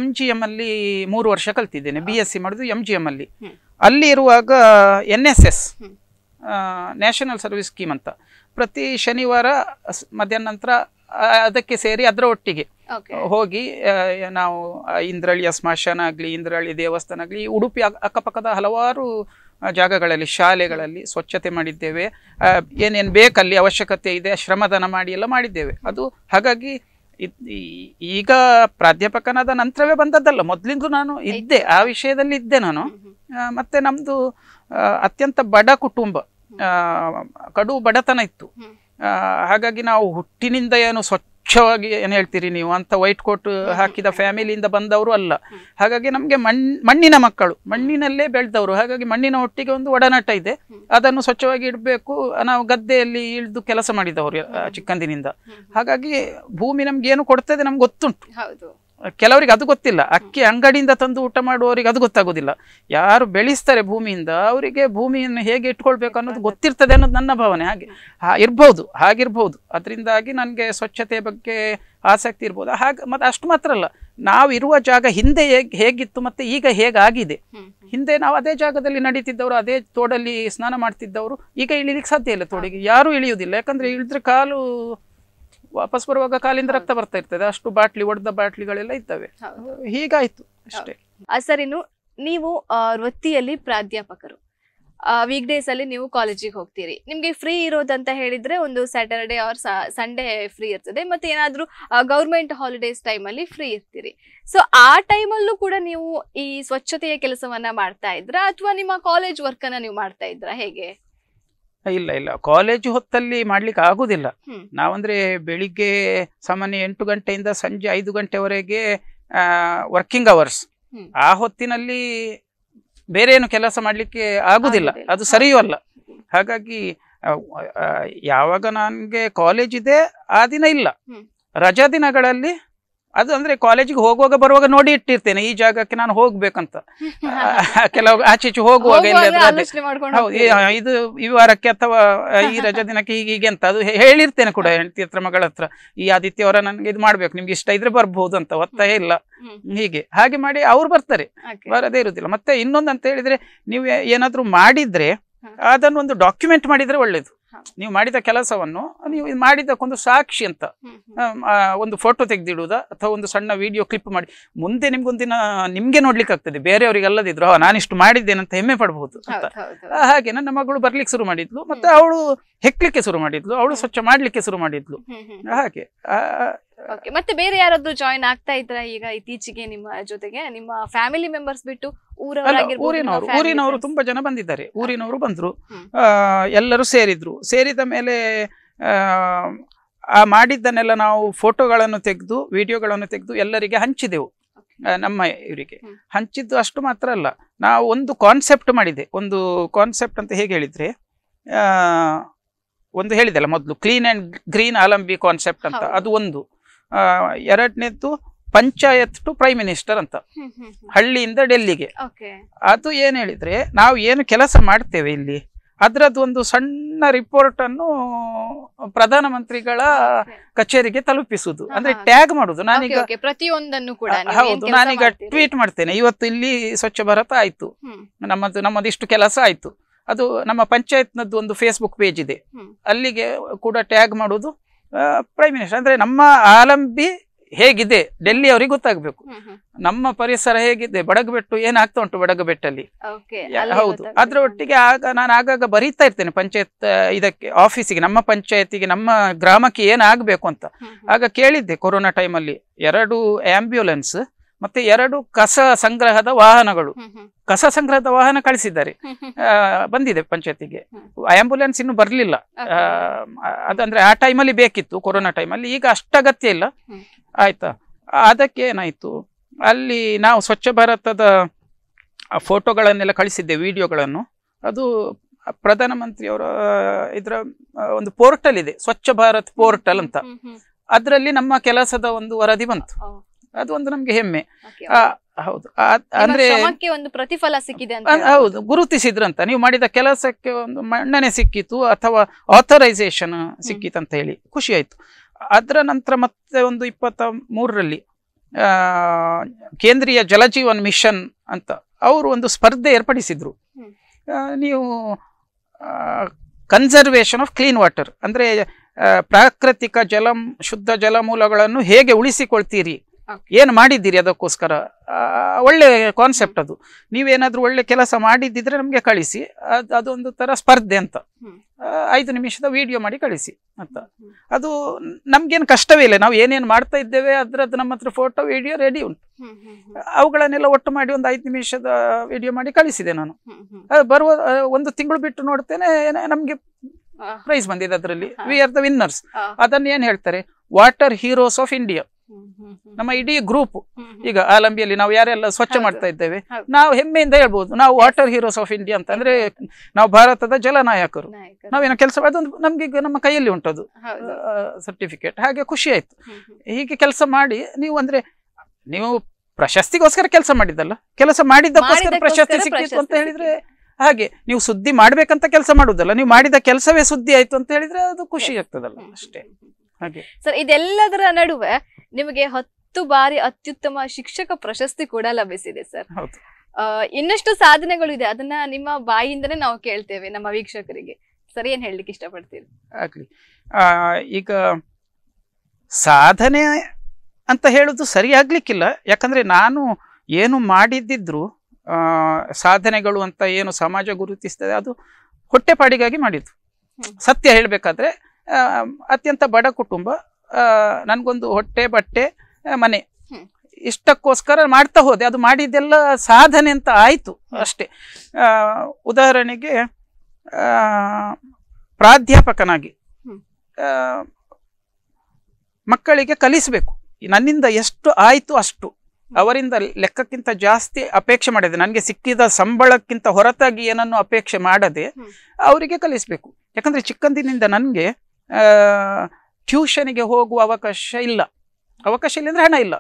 MGM ಅಲ್ಲಿ 3 ವರ್ಷ ಕಲ್ತಿದ್ದೇನೆ. BSc ಮಾಡಿದ್ದು MGM ಅಲ್ಲಿ. ಅಲ್ಲಿ ಇರುವಾಗ NSS ನ್ಯಾಷನಲ್ ಸರ್ವಿಸ್ ಸ್ಕೀಮ್ ಅಂತ ಪ್ರತಿ ಶನಿವಾರ ಮಧ್ಯಾಹ್ನ ನಂತರ ಅದಕ್ಕೆ ಸೇರಿ ಅದರ ಒಟ್ಟಿಗೆ ಹೋಗಿ ನಾವು ಇಂದ್ರಳಿಯ ಸ್ಮಶಾನ ಆಗಲಿ, ಇಂದ್ರಳಿ ದೇವಸ್ಥಾನ ಆಗಲಿ, ಉಡುಪಿ ಅಕ್ಕಪಕ್ಕದ ಹಲವಾರು ಜಾಗಗಳಲ್ಲಿ ಶಾಲೆಗಳಲ್ಲಿ ಸ್ವಚ್ಛತೆ ಮಾಡಿದ್ದೇವೆ. ಏನೇನು ಬೇಕಲ್ಲಿ ಅವಶ್ಯಕತೆ ಇದೆ ಶ್ರಮದಾನ ಮಾಡಿ ಎಲ್ಲ ಮಾಡಿದ್ದೇವೆ. ಅದು ಹಾಗಾಗಿ ಈಗ ಪ್ರಾಧ್ಯಾಪಕನಾದ ನಂತರವೇ ಬಂದದ್ದಲ್ಲ, ಮೊದಲಿಂದ ನಾನು ಇದ್ದೆ, ಆ ವಿಷಯದಲ್ಲಿ ಇದ್ದೆ ನಾನು. ಮತ್ತೆ ನಮ್ದು ಅತ್ಯಂತ ಬಡ ಕುಟುಂಬ, ಕಡು ಬಡತನ ಇತ್ತು. ಹಾಗಾಗಿ ನಾವು ಹುಟ್ಟಿನಿಂದ ಏನು ಸ್ವಚ್ಛವಾಗಿ ಏನು ಹೇಳ್ತೀರಿ ನೀವು ಅಂತ ವೈಟ್ ಕೋಟ್ ಹಾಕಿದ ಫ್ಯಾಮಿಲಿಯಿಂದ ಬಂದವರು ಅಲ್ಲ. ಹಾಗಾಗಿ ನಮಗೆ ಮಣ್ಣಿನ ಮಕ್ಕಳು, ಮಣ್ಣಿನಲ್ಲೇ ಬೆಳೆದವರು. ಹಾಗಾಗಿ ಮಣ್ಣಿನ ಒಟ್ಟಿಗೆ ಒಂದು ಒಡನಾಟ ಇದೆ. ಅದನ್ನು ಸ್ವಚ್ಛವಾಗಿ ಇಡಬೇಕು. ನಾವು ಗದ್ದೆಯಲ್ಲಿ ಇಳಿದು ಕೆಲಸ ಮಾಡಿದವರು ಚಿಕ್ಕಂದಿನಿಂದ. ಹಾಗಾಗಿ ಭೂಮಿ ನಮ್ಗೆ ಏನು ಕೊಡ್ತದೆ ನಮ್ಗೆ ಗೊತ್ತುಂಟು. ಕೆಲವರಿಗೆ ಅದು ಗೊತ್ತಿಲ್ಲ. ಅಕ್ಕಿ ಅಂಗಡಿಯಿಂದ ತಂದು ಊಟ ಮಾಡುವವರಿಗೆ ಅದು ಗೊತ್ತಾಗೋದಿಲ್ಲ. ಯಾರು ಬೆಳೆಸ್ತಾರೆ ಭೂಮಿಯಿಂದ ಅವರಿಗೆ ಭೂಮಿಯನ್ನು ಹೇಗೆ ಇಟ್ಕೊಳ್ಬೇಕು ಅನ್ನೋದು ಗೊತ್ತಿರ್ತದೆ ಅನ್ನೋದು ನನ್ನ ಭಾವನೆ. ಹಾಗಿರ್ಬೋದು. ಅದರಿಂದಾಗಿ ನನಗೆ ಸ್ವಚ್ಛತೆಯ ಬಗ್ಗೆ ಆಸಕ್ತಿ ಇರ್ಬೋದು. ಮತ್ತೆ ಅಷ್ಟು ಮಾತ್ರ ಅಲ್ಲ, ನಾವು ಇರುವ ಜಾಗ ಹಿಂದೆ ಹೇಗಿತ್ತು ಮತ್ತೆ ಈಗ ಹೇಗಾಗಿದೆ. ಹಿಂದೆ ನಾವು ಅದೇ ಜಾಗದಲ್ಲಿ ನಡೀತಿದ್ದವರು, ಅದೇ ತೋಡಲ್ಲಿ ಸ್ನಾನ ಮಾಡ್ತಿದ್ದವರು. ಈಗ ಇಳಿಲಿಕ್ಕೆ ಸಾಧ್ಯ ಇಲ್ಲ ತೋಡಿಗೆ, ಯಾರೂ ಇಳಿಯುವುದಿಲ್ಲ. ಯಾಕಂದ್ರೆ ಇಳಿದ್ರೆ ಕಾಲು ವಾಪಸ್ ಬರುವಾಗ ಕಾಲಿಂದ ರಕ್ತ ಬರ್ತಾ ಇರ್ತದೆ. ಅಷ್ಟು ಒಡೆದ ಬಾಟ್ಲಿಗಳೆಲ್ಲ ಇರ್ತವೆ. ಹೀಗಾಯ್ತು ಅಷ್ಟೇ. ಸರ್, ಇನ್ನು ನೀವು ವೃತ್ತಿಯಲ್ಲಿ ಪ್ರಾಧ್ಯಾಪಕರು, ವೀಕ್ ಡೇಸ್ ಅಲ್ಲಿ ನೀವು ಕಾಲೇಜಿಗೆ ಹೋಗ್ತೀರಿ. ನಿಮ್ಗೆ ಫ್ರೀ ಇರೋದಂತ ಹೇಳಿದ್ರೆ ಒಂದು ಸ್ಯಾಟರ್ಡೆ ಆರ್ ಸಂಡೇ ಫ್ರೀ ಇರ್ತದೆ, ಮತ್ತೆ ಏನಾದ್ರೂ ಗೌರ್ಮೆಂಟ್ ಹಾಲಿಡೇಸ್ ಟೈಮ್ ಅಲ್ಲಿ ಫ್ರೀ ಇರ್ತೀರಿ. ಸೊ ಆ ಟೈಮಲ್ಲೂ ಕೂಡ ನೀವು ಈ ಸ್ವಚ್ಛತೆಯ ಕೆಲಸವನ್ನ ಮಾಡ್ತಾ ಇದ್ರ, ಅಥವಾ ನಿಮ್ಮ ಕಾಲೇಜ್ ವರ್ಕ್ ಅನ್ನ ನೀವು ಮಾಡ್ತಾ ಇದ್ರ, ಹೇಗೆ? ಇಲ್ಲ, ಕಾಲೇಜು ಹೊತ್ತಲ್ಲಿ ಮಾಡ್ಲಿಕ್ಕೆ ಆಗುದಿಲ್ಲ. ನಾವಂದ್ರೆ ಬೆಳಿಗ್ಗೆ ಸಾಮಾನ್ಯ 8 ಗಂಟೆಯಿಂದ ಸಂಜೆ 5 ಗಂಟೆವರೆಗೆ ವರ್ಕಿಂಗ್ ಅವರ್ಸ್. ಆ ಹೊತ್ತಿನಲ್ಲಿ ಬೇರೆ ಏನು ಕೆಲಸ ಮಾಡ್ಲಿಕ್ಕೆ ಆಗುದಿಲ್ಲ, ಅದು ಸರಿಯೂ ಅಲ್ಲ. ಹಾಗಾಗಿ ಯಾವಾಗ ನನಗೆ ಕಾಲೇಜ್ ಇದೆ ಆ ದಿನ ಇಲ್ಲ. ರಜಾ ದಿನಗಳಲ್ಲಿ ಅದು ಅಂದ್ರೆ ಕಾಲೇಜಿಗೆ ಹೋಗುವಾಗ ಬರುವಾಗ ನೋಡಿ ಇಟ್ಟಿರ್ತೇನೆ ಈ ಜಾಗಕ್ಕೆ ನಾನು ಹೋಗ್ಬೇಕಂತ. ಕೆಲವು ಆಚೆ ಹೋಗುವಾಗ ಇದು ಈ ವಾರಕ್ಕೆ ಅಥವಾ ಈ ರಜಾ ದಿನಕ್ಕೆ ಹೀಗೆ ಅಂತ ಅದು ಹೇಳಿರ್ತೇನೆ ಕೂಡ ಹೆಂಡತಿ ಹತ್ರ, ಮಗಳ ಹತ್ರ. ಈ ಆದಿತ್ಯವರ ನನ್ಗೆ ಇದು ಮಾಡ್ಬೇಕು, ನಿಮ್ಗೆ ಇಷ್ಟ ಇದ್ರೆ ಬರ್ಬಹುದು ಅಂತ ಒತ್ತಾಯ ಇಲ್ಲ. ಹಾಗೆ ಮಾಡಿ ಅವ್ರು ಬರ್ತಾರೆ, ಬರದೇ ಇರುದಿಲ್ಲ. ಮತ್ತೆ ಇನ್ನೊಂದು ಅಂತ ಹೇಳಿದ್ರೆ, ನೀವು ಏನಾದ್ರು ಮಾಡಿದ್ರೆ ಅದನ್ನು ಒಂದು ಡಾಕ್ಯುಮೆಂಟ್ ಮಾಡಿದ್ರೆ ಒಳ್ಳೇದು. ನೀವು ಮಾಡಿದ ಕೆಲಸವನ್ನು ನೀವು ಮಾಡಿದಕ್ಕೊಂದು ಸಾಕ್ಷಿ ಅಂತ ಒಂದು ಫೋಟೋ ತೆಗೆದಿಡುವುದ ಅಥವಾ ಒಂದು ಸಣ್ಣ ವಿಡಿಯೋ ಕ್ಲಿಪ್ ಮಾಡಿ ಮುಂದೆ ನಿಮ್ಗೊಂದಿನ ನಿಮ್ಗೆ ನೋಡ್ಲಿಕ್ಕೆ ಆಗ್ತದೆ. ಬೇರೆಯವ್ರಿಗೆ ಅಲ್ಲದಿದ್ರು ನಾನಿಷ್ಟು ಮಾಡಿದ್ದೇನೆ ಅಂತ ಹೆಮ್ಮೆ ಪಡಬಹುದು ಅಂತ. ಹಾಗೆ ನನ್ನ ಮಗಳು ಬರ್ಲಿಕ್ಕೆ ಶುರು ಮಾಡಿದ್ಲು, ಮತ್ತೆ ಅವಳು ಹೆಕ್ಲಿಕ್ಕೆ ಶುರು ಮಾಡಿದ್ಲು, ಅವಳು ಸ್ವಚ್ಛ ಮಾಡ್ಲಿಕ್ಕೆ ಶುರು ಮಾಡಿದ್ಲು. ಹಾಗೆ ಮತ್ತೆ ಬೇರೆ ಯಾರಾದ್ರೂ ಜಾಯಿನ್ ಆಗ್ತಾ ಇದ್ರ ಈಗ ಇತ್ತೀಚೆಗೆ ನಿಮ್ಮ ಜೊತೆಗೆ, ನಿಮ್ಮ ಫ್ಯಾಮಿಲಿ ಮೆಂಬರ್ಸ್ ಬಿಟ್ಟು? ಊರಿನವರು ತುಂಬಾ ಜನ ಬಂದಿದ್ದಾರೆ. ಊರಿನವರು ಬಂದ್ರು, ಎಲ್ಲರೂ ಸೇರಿದ್ರು. ಸೇರಿದ ಮೇಲೆ ಆ ಮಾಡಿದ್ದನ್ನೆಲ್ಲ ನಾವು ಫೋಟೋಗಳನ್ನು ತೆಗೆದು ವಿಡಿಯೋಗಳನ್ನು ತೆಗೆದು ಎಲ್ಲರಿಗೆ ಹಂಚಿದೆವು. ನಮ್ಮ ಇವರಿಗೆ ಹಂಚಿದ್ದು ಅಷ್ಟು ಮಾತ್ರ ಅಲ್ಲ, ನಾವು ಒಂದು ಕಾನ್ಸೆಪ್ಟ್ ಮಾಡಿದೆ. ಒಂದು ಕಾನ್ಸೆಪ್ಟ್ ಅಂತ ಹೇಗೆ ಹೇಳಿದ್ರೆ, ಒಂದು ಹೇಳಿದೆಲ್ಲ ಮೊದಲು ಕ್ಲೀನ್ ಅಂಡ್ ಗ್ರೀನ್ ಆಲಂಬಿ ಕಾನ್ಸೆಪ್ಟ್ ಅಂತ, ಅದು ಒಂದು. ಎರಡನೇದ್ದು ಪಂಚಾಯತ್ ಟು ಪ್ರೈಮ್ ಮಿನಿಸ್ಟರ್ ಅಂತ, ಹಳ್ಳಿಯಿಂದ ಡೆಲ್ಲಿಗೆ. ಅದು ಏನು ಹೇಳಿದ್ರೆ, ನಾವು ಏನು ಕೆಲಸ ಮಾಡ್ತೇವೆ ಇಲ್ಲಿ ಅದರದ್ದು ಒಂದು ಸಣ್ಣ ರಿಪೋರ್ಟ್ ಅನ್ನು ಪ್ರಧಾನಮಂತ್ರಿಗಳ ಕಚೇರಿಗೆ ತಲುಪಿಸುವುದು, ಅಂದ್ರೆ ಟ್ಯಾಗ್ ಮಾಡುದು. ನಾನೀಗ ಪ್ರತಿಯೊಂದನ್ನು ಕೂಡ ಹೌದು, ನಾನೀಗ ಟ್ವೀಟ್ ಮಾಡ್ತೇನೆ, ಇವತ್ತು ಇಲ್ಲಿ ಸ್ವಚ್ಛ ಭಾರತ ಆಯ್ತು, ನಮ್ಮದಿಷ್ಟು ಕೆಲಸ ಆಯ್ತು. ಅದು ನಮ್ಮ ಪಂಚಾಯತ್ನದ್ದು ಒಂದು ಫೇಸ್ಬುಕ್ ಪೇಜ್ ಇದೆ, ಅಲ್ಲಿಗೆ ಕೂಡ ಟ್ಯಾಗ್ ಮಾಡುದು ಪ್ರೈಮ್ ಮಿನಿಸ್ಟರ್. ಅಂದ್ರೆ ನಮ್ಮ ಆಲಂಬಿ ಹೇಗಿದೆ ಡೆಲ್ಲಿ ಅವರಿಗೆ ಗೊತ್ತಾಗ್ಬೇಕು, ನಮ್ಮ ಪರಿಸರ ಹೇಗಿದೆ, ಬಡಗಬೆಟ್ಟು ಏನಾಗ್ತಾ ಉಂಟು ಬಡಗಬೆಟ್ಟಲ್ಲಿ. ಹೌದು, ಅದ್ರ ಒಟ್ಟಿಗೆ ನಾನು ಆಗಾಗ ಬರೀತಾ ಇರ್ತೇನೆ ಪಂಚಾಯತ್ ಇದಕ್ಕೆ, ಆಫೀಸಿಗೆ, ನಮ್ಮ ಪಂಚಾಯತಿಗೆ, ನಮ್ಮ ಗ್ರಾಮಕ್ಕೆ ಏನಾಗಬೇಕು ಅಂತ. ಆಗ ಕೇಳಿದ್ದೆ ಕೊರೋನಾ ಟೈಮಲ್ಲಿ 2 ಆಂಬ್ಯುಲೆನ್ಸ್ ಮತ್ತೆ 2 ಕಸ ಸಂಗ್ರಹದ ವಾಹನಗಳು, ಕಸ ಸಂಗ್ರಹದ ವಾಹನ ಕಳಿಸಿದ್ದಾರೆ, ಬಂದಿದೆ ಪಂಚಾಯತಿಗೆ. ಆಂಬ್ಯುಲೆನ್ಸ್ ಇನ್ನು ಬರ್ಲಿಲ್ಲ, ಅದಂದ್ರೆ ಆ ಟೈಮಲ್ಲಿ ಬೇಕಿತ್ತು ಕೊರೋನಾ ಟೈಮಲ್ಲಿ, ಈಗ ಅಷ್ಟಗತ್ಯ ಇಲ್ಲ ಆಯ್ತಾ. ಅದಕ್ಕೆ ಏನಾಯ್ತು, ಅಲ್ಲಿ ನಾವು ಸ್ವಚ್ಛ ಭಾರತದ ಫೋಟೋಗಳನ್ನೆಲ್ಲ ಕಳಿಸಿದ್ದೆ, ವಿಡಿಯೋಗಳನ್ನು. ಅದು ಪ್ರಧಾನಮಂತ್ರಿಯವರ ಇದರ ಒಂದು ಪೋರ್ಟಲ್ ಇದೆ, ಸ್ವಚ್ಛ ಭಾರತ್ ಪೋರ್ಟಲ್ ಅಂತ, ಅದರಲ್ಲಿ ನಮ್ಮ ಕೆಲಸದ ಒಂದು ವರದಿ ಬಂತು. ಅದು ಒಂದು ನಮ್ಗೆ ಹೆಮ್ಮೆ. ಹೌದು, ಅಂದ್ರೆ ಒಂದು ಪ್ರತಿಫಲ ಸಿಕ್ಕಿದೆ, ಹೌದು, ಗುರುತಿಸಿದ್ರಂತ, ನೀವು ಮಾಡಿದ ಕೆಲಸಕ್ಕೆ ಒಂದು ಮನ್ನಣೆ ಸಿಕ್ಕಿತು ಅಥವಾ ಆಥರೈಸೇಷನ್ ಸಿಕ್ಕಿತು ಅಂತ ಹೇಳಿ ಖುಷಿ ಆಯ್ತು. ಅದರ ನಂತರ ಮತ್ತೆ ಒಂದು 23ರಲ್ಲಿ ಕೇಂದ್ರೀಯ ಜಲಜೀವನ್ ಮಿಷನ್ ಅಂತ ಅವರು ಒಂದು ಸ್ಪರ್ಧೆ ಏರ್ಪಡಿಸಿದ್ರು. ನೀವು ಕನ್ಸರ್ವೇಷನ್ ಆಫ್ ಕ್ಲೀನ್ ವಾಟರ್, ಅಂದ್ರೆ ಪ್ರಾಕೃತಿಕ ಶುದ್ಧ ಜಲಮೂಲಗಳನ್ನು ಹೇಗೆ ಉಳಿಸಿಕೊಳ್ತೀರಿ, ಏನು ಮಾಡಿದ್ದೀರಿ ಅದಕ್ಕೋಸ್ಕರ. ಒಳ್ಳೆ ಕಾನ್ಸೆಪ್ಟ್ ಅದು. ನೀವೇನಾದ್ರೂ ಒಳ್ಳೆ ಕೆಲಸ ಮಾಡಿದ್ದಿದ್ರೆ ನಮ್ಗೆ ಕಳಿಸಿ, ಅದೊಂದು ತರ ಸ್ಪರ್ಧೆ ಅಂತ, 5 ನಿಮಿಷದ ವಿಡಿಯೋ ಮಾಡಿ ಕಳಿಸಿ ಅಂತ. ಅದು ನಮ್ಗೇನು ಕಷ್ಟವೇ ಇಲ್ಲ, ನಾವು ಏನೇನು ಮಾಡ್ತಾ ಇದ್ದೇವೆ ಅದ್ರದ್ದು ನಮ್ಮ ಹತ್ರ ಫೋಟೋ ವಿಡಿಯೋ ರೆಡಿ ಉಂಟು. ಅವುಗಳನ್ನೆಲ್ಲ ಒಟ್ಟು ಮಾಡಿ ಒಂದು 5 ನಿಮಿಷದ ವಿಡಿಯೋ ಮಾಡಿ ಕಳಿಸಿದೆ ನಾನು. ಬರುವ 1 ತಿಂಗಳು ಬಿಟ್ಟು ನೋಡ್ತೇನೆ, ನಮ್ಗೆ ಪ್ರೈಸ್ ಬಂದಿದೆ, ಅದರಲ್ಲಿ ವಿ ಆರ್ ದ ವಿನ್ನರ್ಸ್. ಅದನ್ನ ಏನ್ ಹೇಳ್ತಾರೆ, ವಾಟರ್ ಹೀರೋಸ್ ಆಫ್ ಇಂಡಿಯಾ. ನಮ್ಮ ಇಡೀ ಗ್ರೂಪ್ ಈಗ ಆಲಂಬಿಯಲ್ಲಿ ನಾವು ಯಾರೆಲ್ಲ ಸ್ವಚ್ಛ ಮಾಡ್ತಾ ಇದ್ದೇವೆ, ನಾವು ಹೆಮ್ಮೆಯಿಂದ ಹೇಳ್ಬೋದು ನಾವು ವಾಟರ್ ಹೀರೋಸ್ ಆಫ್ ಇಂಡಿಯಾ ಅಂತ. ಅಂದ್ರೆ ನಾವು ಭಾರತದ ಜಲನಾಯಕರು, ನಾವೇನೋ ಕೆಲಸ ಅದೊಂದು ನಮ್ಗೆ ಈಗ ನಮ್ಮ ಕೈಯಲ್ಲಿ ಉಂಟದು ಸರ್ಟಿಫಿಕೇಟ್. ಹಾಗೆ ಖುಷಿ ಆಯ್ತು. ಹೀಗೆ ಕೆಲಸ ಮಾಡಿ ನೀವು ಪ್ರಶಸ್ತಿಗೋಸ್ಕರ ಕೆಲಸ ಮಾಡಿದ್ದಲ್ಲ, ಕೆಲಸ ಮಾಡಿದ್ದಕ್ಕೋಸ್ಕರ ಪ್ರಶಸ್ತಿ ಸಿಕ್ಕಿತ್ತು ಅಂತ ಹೇಳಿದ್ರೆ, ಹಾಗೆ ನೀವು ಸುದ್ದಿ ಮಾಡ್ಬೇಕಂತ ಕೆಲಸ ಮಾಡುದಲ್ಲ, ನೀವು ಮಾಡಿದ ಕೆಲಸವೇ ಸುದ್ದಿ ಆಯ್ತು ಅಂತ ಹೇಳಿದ್ರೆ ಅದು ಖುಷಿ ಆಗ್ತದಲ್ಲ, ಅಷ್ಟೇ. ಹಾಗೆ ಸರ್, ಇದೆಲ್ಲದರ ನಡುವೆ ನಿಮಗೆ 10 ಬಾರಿ ಅತ್ಯುತ್ತಮ ಶಿಕ್ಷಕ ಪ್ರಶಸ್ತಿ ಕೂಡ ಲಭಿಸಿದೆ ಸರ್. ಇನ್ನಷ್ಟು ಸಾಧನೆಗಳು ಇದೆ, ಅದನ್ನ ನಿಮ್ಮ ಬಾಯಿಯಿಂದನೇ ನಾವು ಕೇಳ್ತೇವೆ ನಮ್ಮ ವೀಕ್ಷಕರಿಗೆ. ಸರ್, ಏನ್ ಹೇಳಲಿಕ್ಕೆ ಇಷ್ಟಪಡ್ತೀರಿ? ಆಗ್ಲಿ, ಈಗ ಸಾಧನೆ ಅಂತ ಹೇಳುದು ಸರಿ ಆಗ್ಲಿಕ್ಕಿಲ್ಲ. ಯಾಕಂದ್ರೆ ನಾನು ಏನು ಮಾಡಿದ್ದಿದ್ರು ಸಾಧನೆಗಳು ಅಂತ ಏನು ಸಮಾಜ ಗುರುತಿಸ್ತದೆ ಅದು ಹೊಟ್ಟೆಪಾಡಿಗಾಗಿ ಮಾಡಿದ್ದು. ಸತ್ಯ ಹೇಳ್ಬೇಕಾದ್ರೆ ಅತ್ಯಂತ ಬಡ ಕುಟುಂಬ, ನನ್ಗೊಂದು ಹೊಟ್ಟೆ ಬಟ್ಟೆ ಮನೆ ಇಷ್ಟಕ್ಕೋಸ್ಕರ ಮಾಡ್ತಾ ಹೋದೆ. ಅದು ಮಾಡಿದ್ದೆಲ್ಲ ಸಾಧನೆ ಅಂತ ಆಯ್ತು ಅಷ್ಟೇ. ಉದಾಹರಣೆಗೆ ಪ್ರಾಧ್ಯಾಪಕನಾಗಿ ಮಕ್ಕಳಿಗೆ ಕಲಿಸಬೇಕು, ನನ್ನಿಂದ ಎಷ್ಟು ಆಯ್ತು ಅಷ್ಟು, ಅವರಿಂದ ಲೆಕ್ಕಕ್ಕಿಂತ ಜಾಸ್ತಿ ಅಪೇಕ್ಷೆ ಮಾಡಿದೆ. ನನಗೆ ಸಿಕ್ಕಿದ ಸಂಬಳಕ್ಕಿಂತ ಹೊರತಾಗಿ ಏನನ್ನು ಅಪೇಕ್ಷೆ ಮಾಡದೆ ಅವರಿಗೆ ಕಲಿಸ್ಬೇಕು. ಯಾಕಂದ್ರೆ ಚಿಕ್ಕಂದಿನಿಂದ ನನಗೆ ಟ್ಯೂಷನಿಗೆ ಹೋಗುವ ಅವಕಾಶ ಇಲ್ಲ ಅಂದ್ರೆ ಹಣ ಇಲ್ಲ.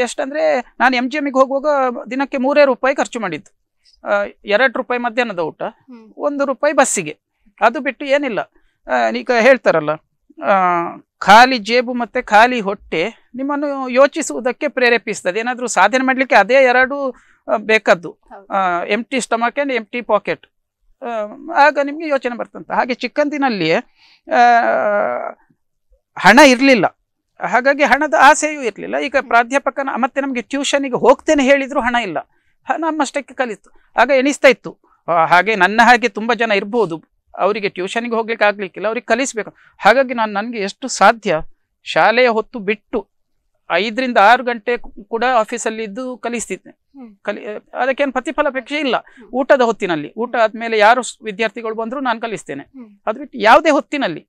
ಎಷ್ಟಂದ್ರೆ ನಾನು MGMಗೆ ಹೋಗುವಾಗ ದಿನಕ್ಕೆ 3 ರೂಪಾಯಿ ಖರ್ಚು ಮಾಡಿದ್ದು. 2 ರೂಪಾಯಿ ಮಧ್ಯಾಹ್ನದ ಊಟ, 1 ರೂಪಾಯಿ ಬಸ್ಸಿಗೆ, ಅದು ಬಿಟ್ಟು ಏನಿಲ್ಲ. ಈಗ ಹೇಳ್ತಾರಲ್ಲ, ಖಾಲಿ ಜೇಬು ಮತ್ತೆ ಖಾಲಿ ಹೊಟ್ಟೆ ನಿಮ್ಮನ್ನು ಯೋಚಿಸುವುದಕ್ಕೆ ಪ್ರೇರೇಪಿಸ್ತದೆ. ಏನಾದ್ರೂ ಸಾಧನೆ ಮಾಡ್ಲಿಕ್ಕೆ ಅದೇ 2 ಬೇಕಾದ್ದು, empty stomach and empty pocket. ಆಗ ನಿಮ್ಗೆ ಯೋಚನೆ ಬರ್ತಂತ. ಹಾಗೆ ಚಿಕ್ಕಂದಿನಲ್ಲಿಯೇ ಹಣ ಇರಲಿಲ್ಲ, ಹಾಗಾಗಿ ಹಣದ ಆಸೆಯೂ ಇರಲಿಲ್ಲ. ಈಗ ಪ್ರಾಧ್ಯಾಪಕನ ಮತ್ತೆ ನಮಗೆ ಟ್ಯೂಷನಿಗೆ ಹೋಗ್ತೇನೆ ಹೇಳಿದ್ರು ಹಣ ಇಲ್ಲ, ನಮ್ಮಷ್ಟಕ್ಕೆ ಕಲಿತು. ಆಗ ಎಣಿಸ್ತಾ ಇತ್ತು, ಹಾಗೆ ನನ್ನ ಹಾಗೆ ತುಂಬ ಜನ ಇರ್ಬೋದು, ಅವರಿಗೆ ಟ್ಯೂಷನಿಗೆ ಹೋಗ್ಲಿಕ್ಕೆ ಆಗ್ಲಿಕ್ಕಿಲ್ಲ, ಅವ್ರಿಗೆ ಕಲಿಸ್ಬೇಕು. ಹಾಗಾಗಿ ನನಗೆ ಎಷ್ಟು ಸಾಧ್ಯ ಶಾಲೆಯ ಹೊತ್ತು ಬಿಟ್ಟು 5 ರಿಂದ 6 ಗಂಟೆ ಕೂಡ ಆಫೀಸಲ್ಲಿ ಇದ್ದು ಕಲಿಸ್ತಿದ್ದೆ. ಅದಕ್ಕೇನು ಪ್ರತಿಫಲ ಅಪೇಕ್ಷೆ ಇಲ್ಲ. ಊಟದ ಹೊತ್ತಿನಲ್ಲಿ, ಊಟ ಆದ್ಮೇಲೆ ಯಾರು ವಿದ್ಯಾರ್ಥಿಗಳು ಬಂದ್ರು ನಾನು ಕಲಿಸ್ತೇನೆ. ಅದು ಬಿಟ್ಟು ಯಾವುದೇ ಹೊತ್ತಿನಲ್ಲಿ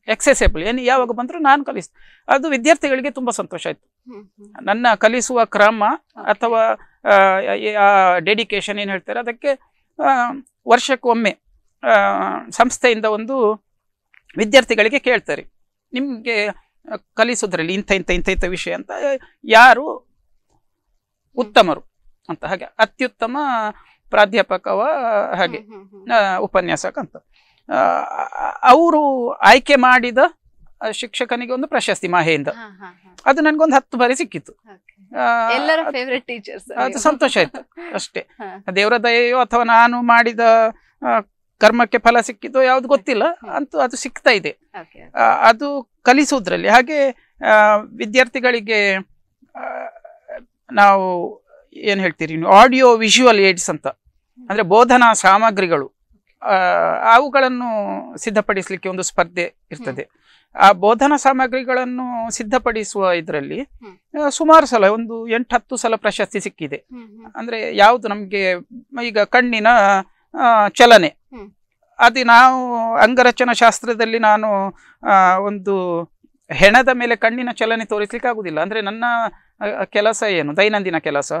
ಎಕ್ಸೆಸೇಬಲ್ ಯಾವಾಗ ಬಂದ್ರು ನಾನು ಕಲಿಸ್ತೇನೆ. ಅದು ವಿದ್ಯಾರ್ಥಿಗಳಿಗೆ ತುಂಬಾ ಸಂತೋಷ ಆಯ್ತು. ನನ್ನ ಕಲಿಸುವ ಕ್ರಮ ಅಥವಾ ಡೆಡಿಕೇಶನ್ ಏನು ಹೇಳ್ತಾರೆ ಅದಕ್ಕೆ ವರ್ಷಕ್ಕೊಮ್ಮೆ ಸಂಸ್ಥೆಯಿಂದ ಒಂದು ವಿದ್ಯಾರ್ಥಿಗಳಿಗೆ ಕೇಳ್ತಾರೆ, ನಿಮಗೆ ಕಲಿಸೋದ್ರಲ್ಲಿ ಇಂಥ ವಿಷಯ ಅಂತ ಯಾರು ಉತ್ತಮರು ಅಂತ, ಹಾಗೆ ಅತ್ಯುತ್ತಮ ಪ್ರಾಧ್ಯಾಪಕವ, ಹಾಗೆ ಉಪನ್ಯಾಸಕ ಅಂತ. ಅವರು ಆಯ್ಕೆ ಮಾಡಿದ ಶಿಕ್ಷಕನಿಗೆ ಒಂದು ಪ್ರಶಸ್ತಿ ಮಾಹೆಯಿಂದ, ಅದು ನನ್ಗೊಂದು 10 ಬಾರಿ ಸಿಕ್ಕಿತ್ತು. ಅದು ಸಂತೋಷ ಆಯ್ತು ಅಷ್ಟೇ. ದೇವರ ದಯೆಯೋ ಅಥವಾ ನಾನು ಮಾಡಿದ ಕರ್ಮಕ್ಕೆ ಫಲ ಸಿಕ್ಕಿದ್ದು ಯಾವ್ದು ಗೊತ್ತಿಲ್ಲ, ಅಂತೂ ಅದು ಸಿಗ್ತಾ ಇದೆ. ಅದು ಕಲಿಸುವುದ್ರಲ್ಲಿ ಹಾಗೆ ವಿದ್ಯಾರ್ಥಿಗಳಿಗೆ ನಾವು ಏನ್ ಹೇಳ್ತೀರಿ, ಆಡಿಯೋ ವಿಜುವಲ್ ಏಡ್ಸ್ ಅಂತ, ಅಂದ್ರೆ ಬೋಧನಾ ಸಾಮಗ್ರಿಗಳು, ಅವುಗಳನ್ನು ಸಿದ್ಧಪಡಿಸಲಿಕ್ಕೆ ಒಂದು ಸ್ಪರ್ಧೆ ಇರ್ತದೆ. ಆ ಬೋಧನಾ ಸಾಮಗ್ರಿಗಳನ್ನು ಸಿದ್ಧಪಡಿಸುವ ಇದರಲ್ಲಿ ಸುಮಾರು ಸಲ ಒಂದು 8-10 ಸಲ ಪ್ರಶಸ್ತಿ ಸಿಕ್ಕಿದೆ. ಅಂದ್ರೆ ಯಾವುದು ನಮ್ಗೆ ಈಗ ಕಣ್ಣಿನ ಚಲನೆ, ಅದು ನಾವು ಅಂಗರಚನಾ ಶಾಸ್ತ್ರದಲ್ಲಿ ನಾನು ಒಂದು ಹೆಣದ ಮೇಲೆ ಕಣ್ಣಿನ ಚಲನೆ ತೋರಿಸ್ಲಿಕ್ಕೆ ಆಗುದಿಲ್ಲ. ಅಂದ್ರೆ ನನ್ನ ಕೆಲಸ ಏನು, ದೈನಂದಿನ ಕೆಲಸ,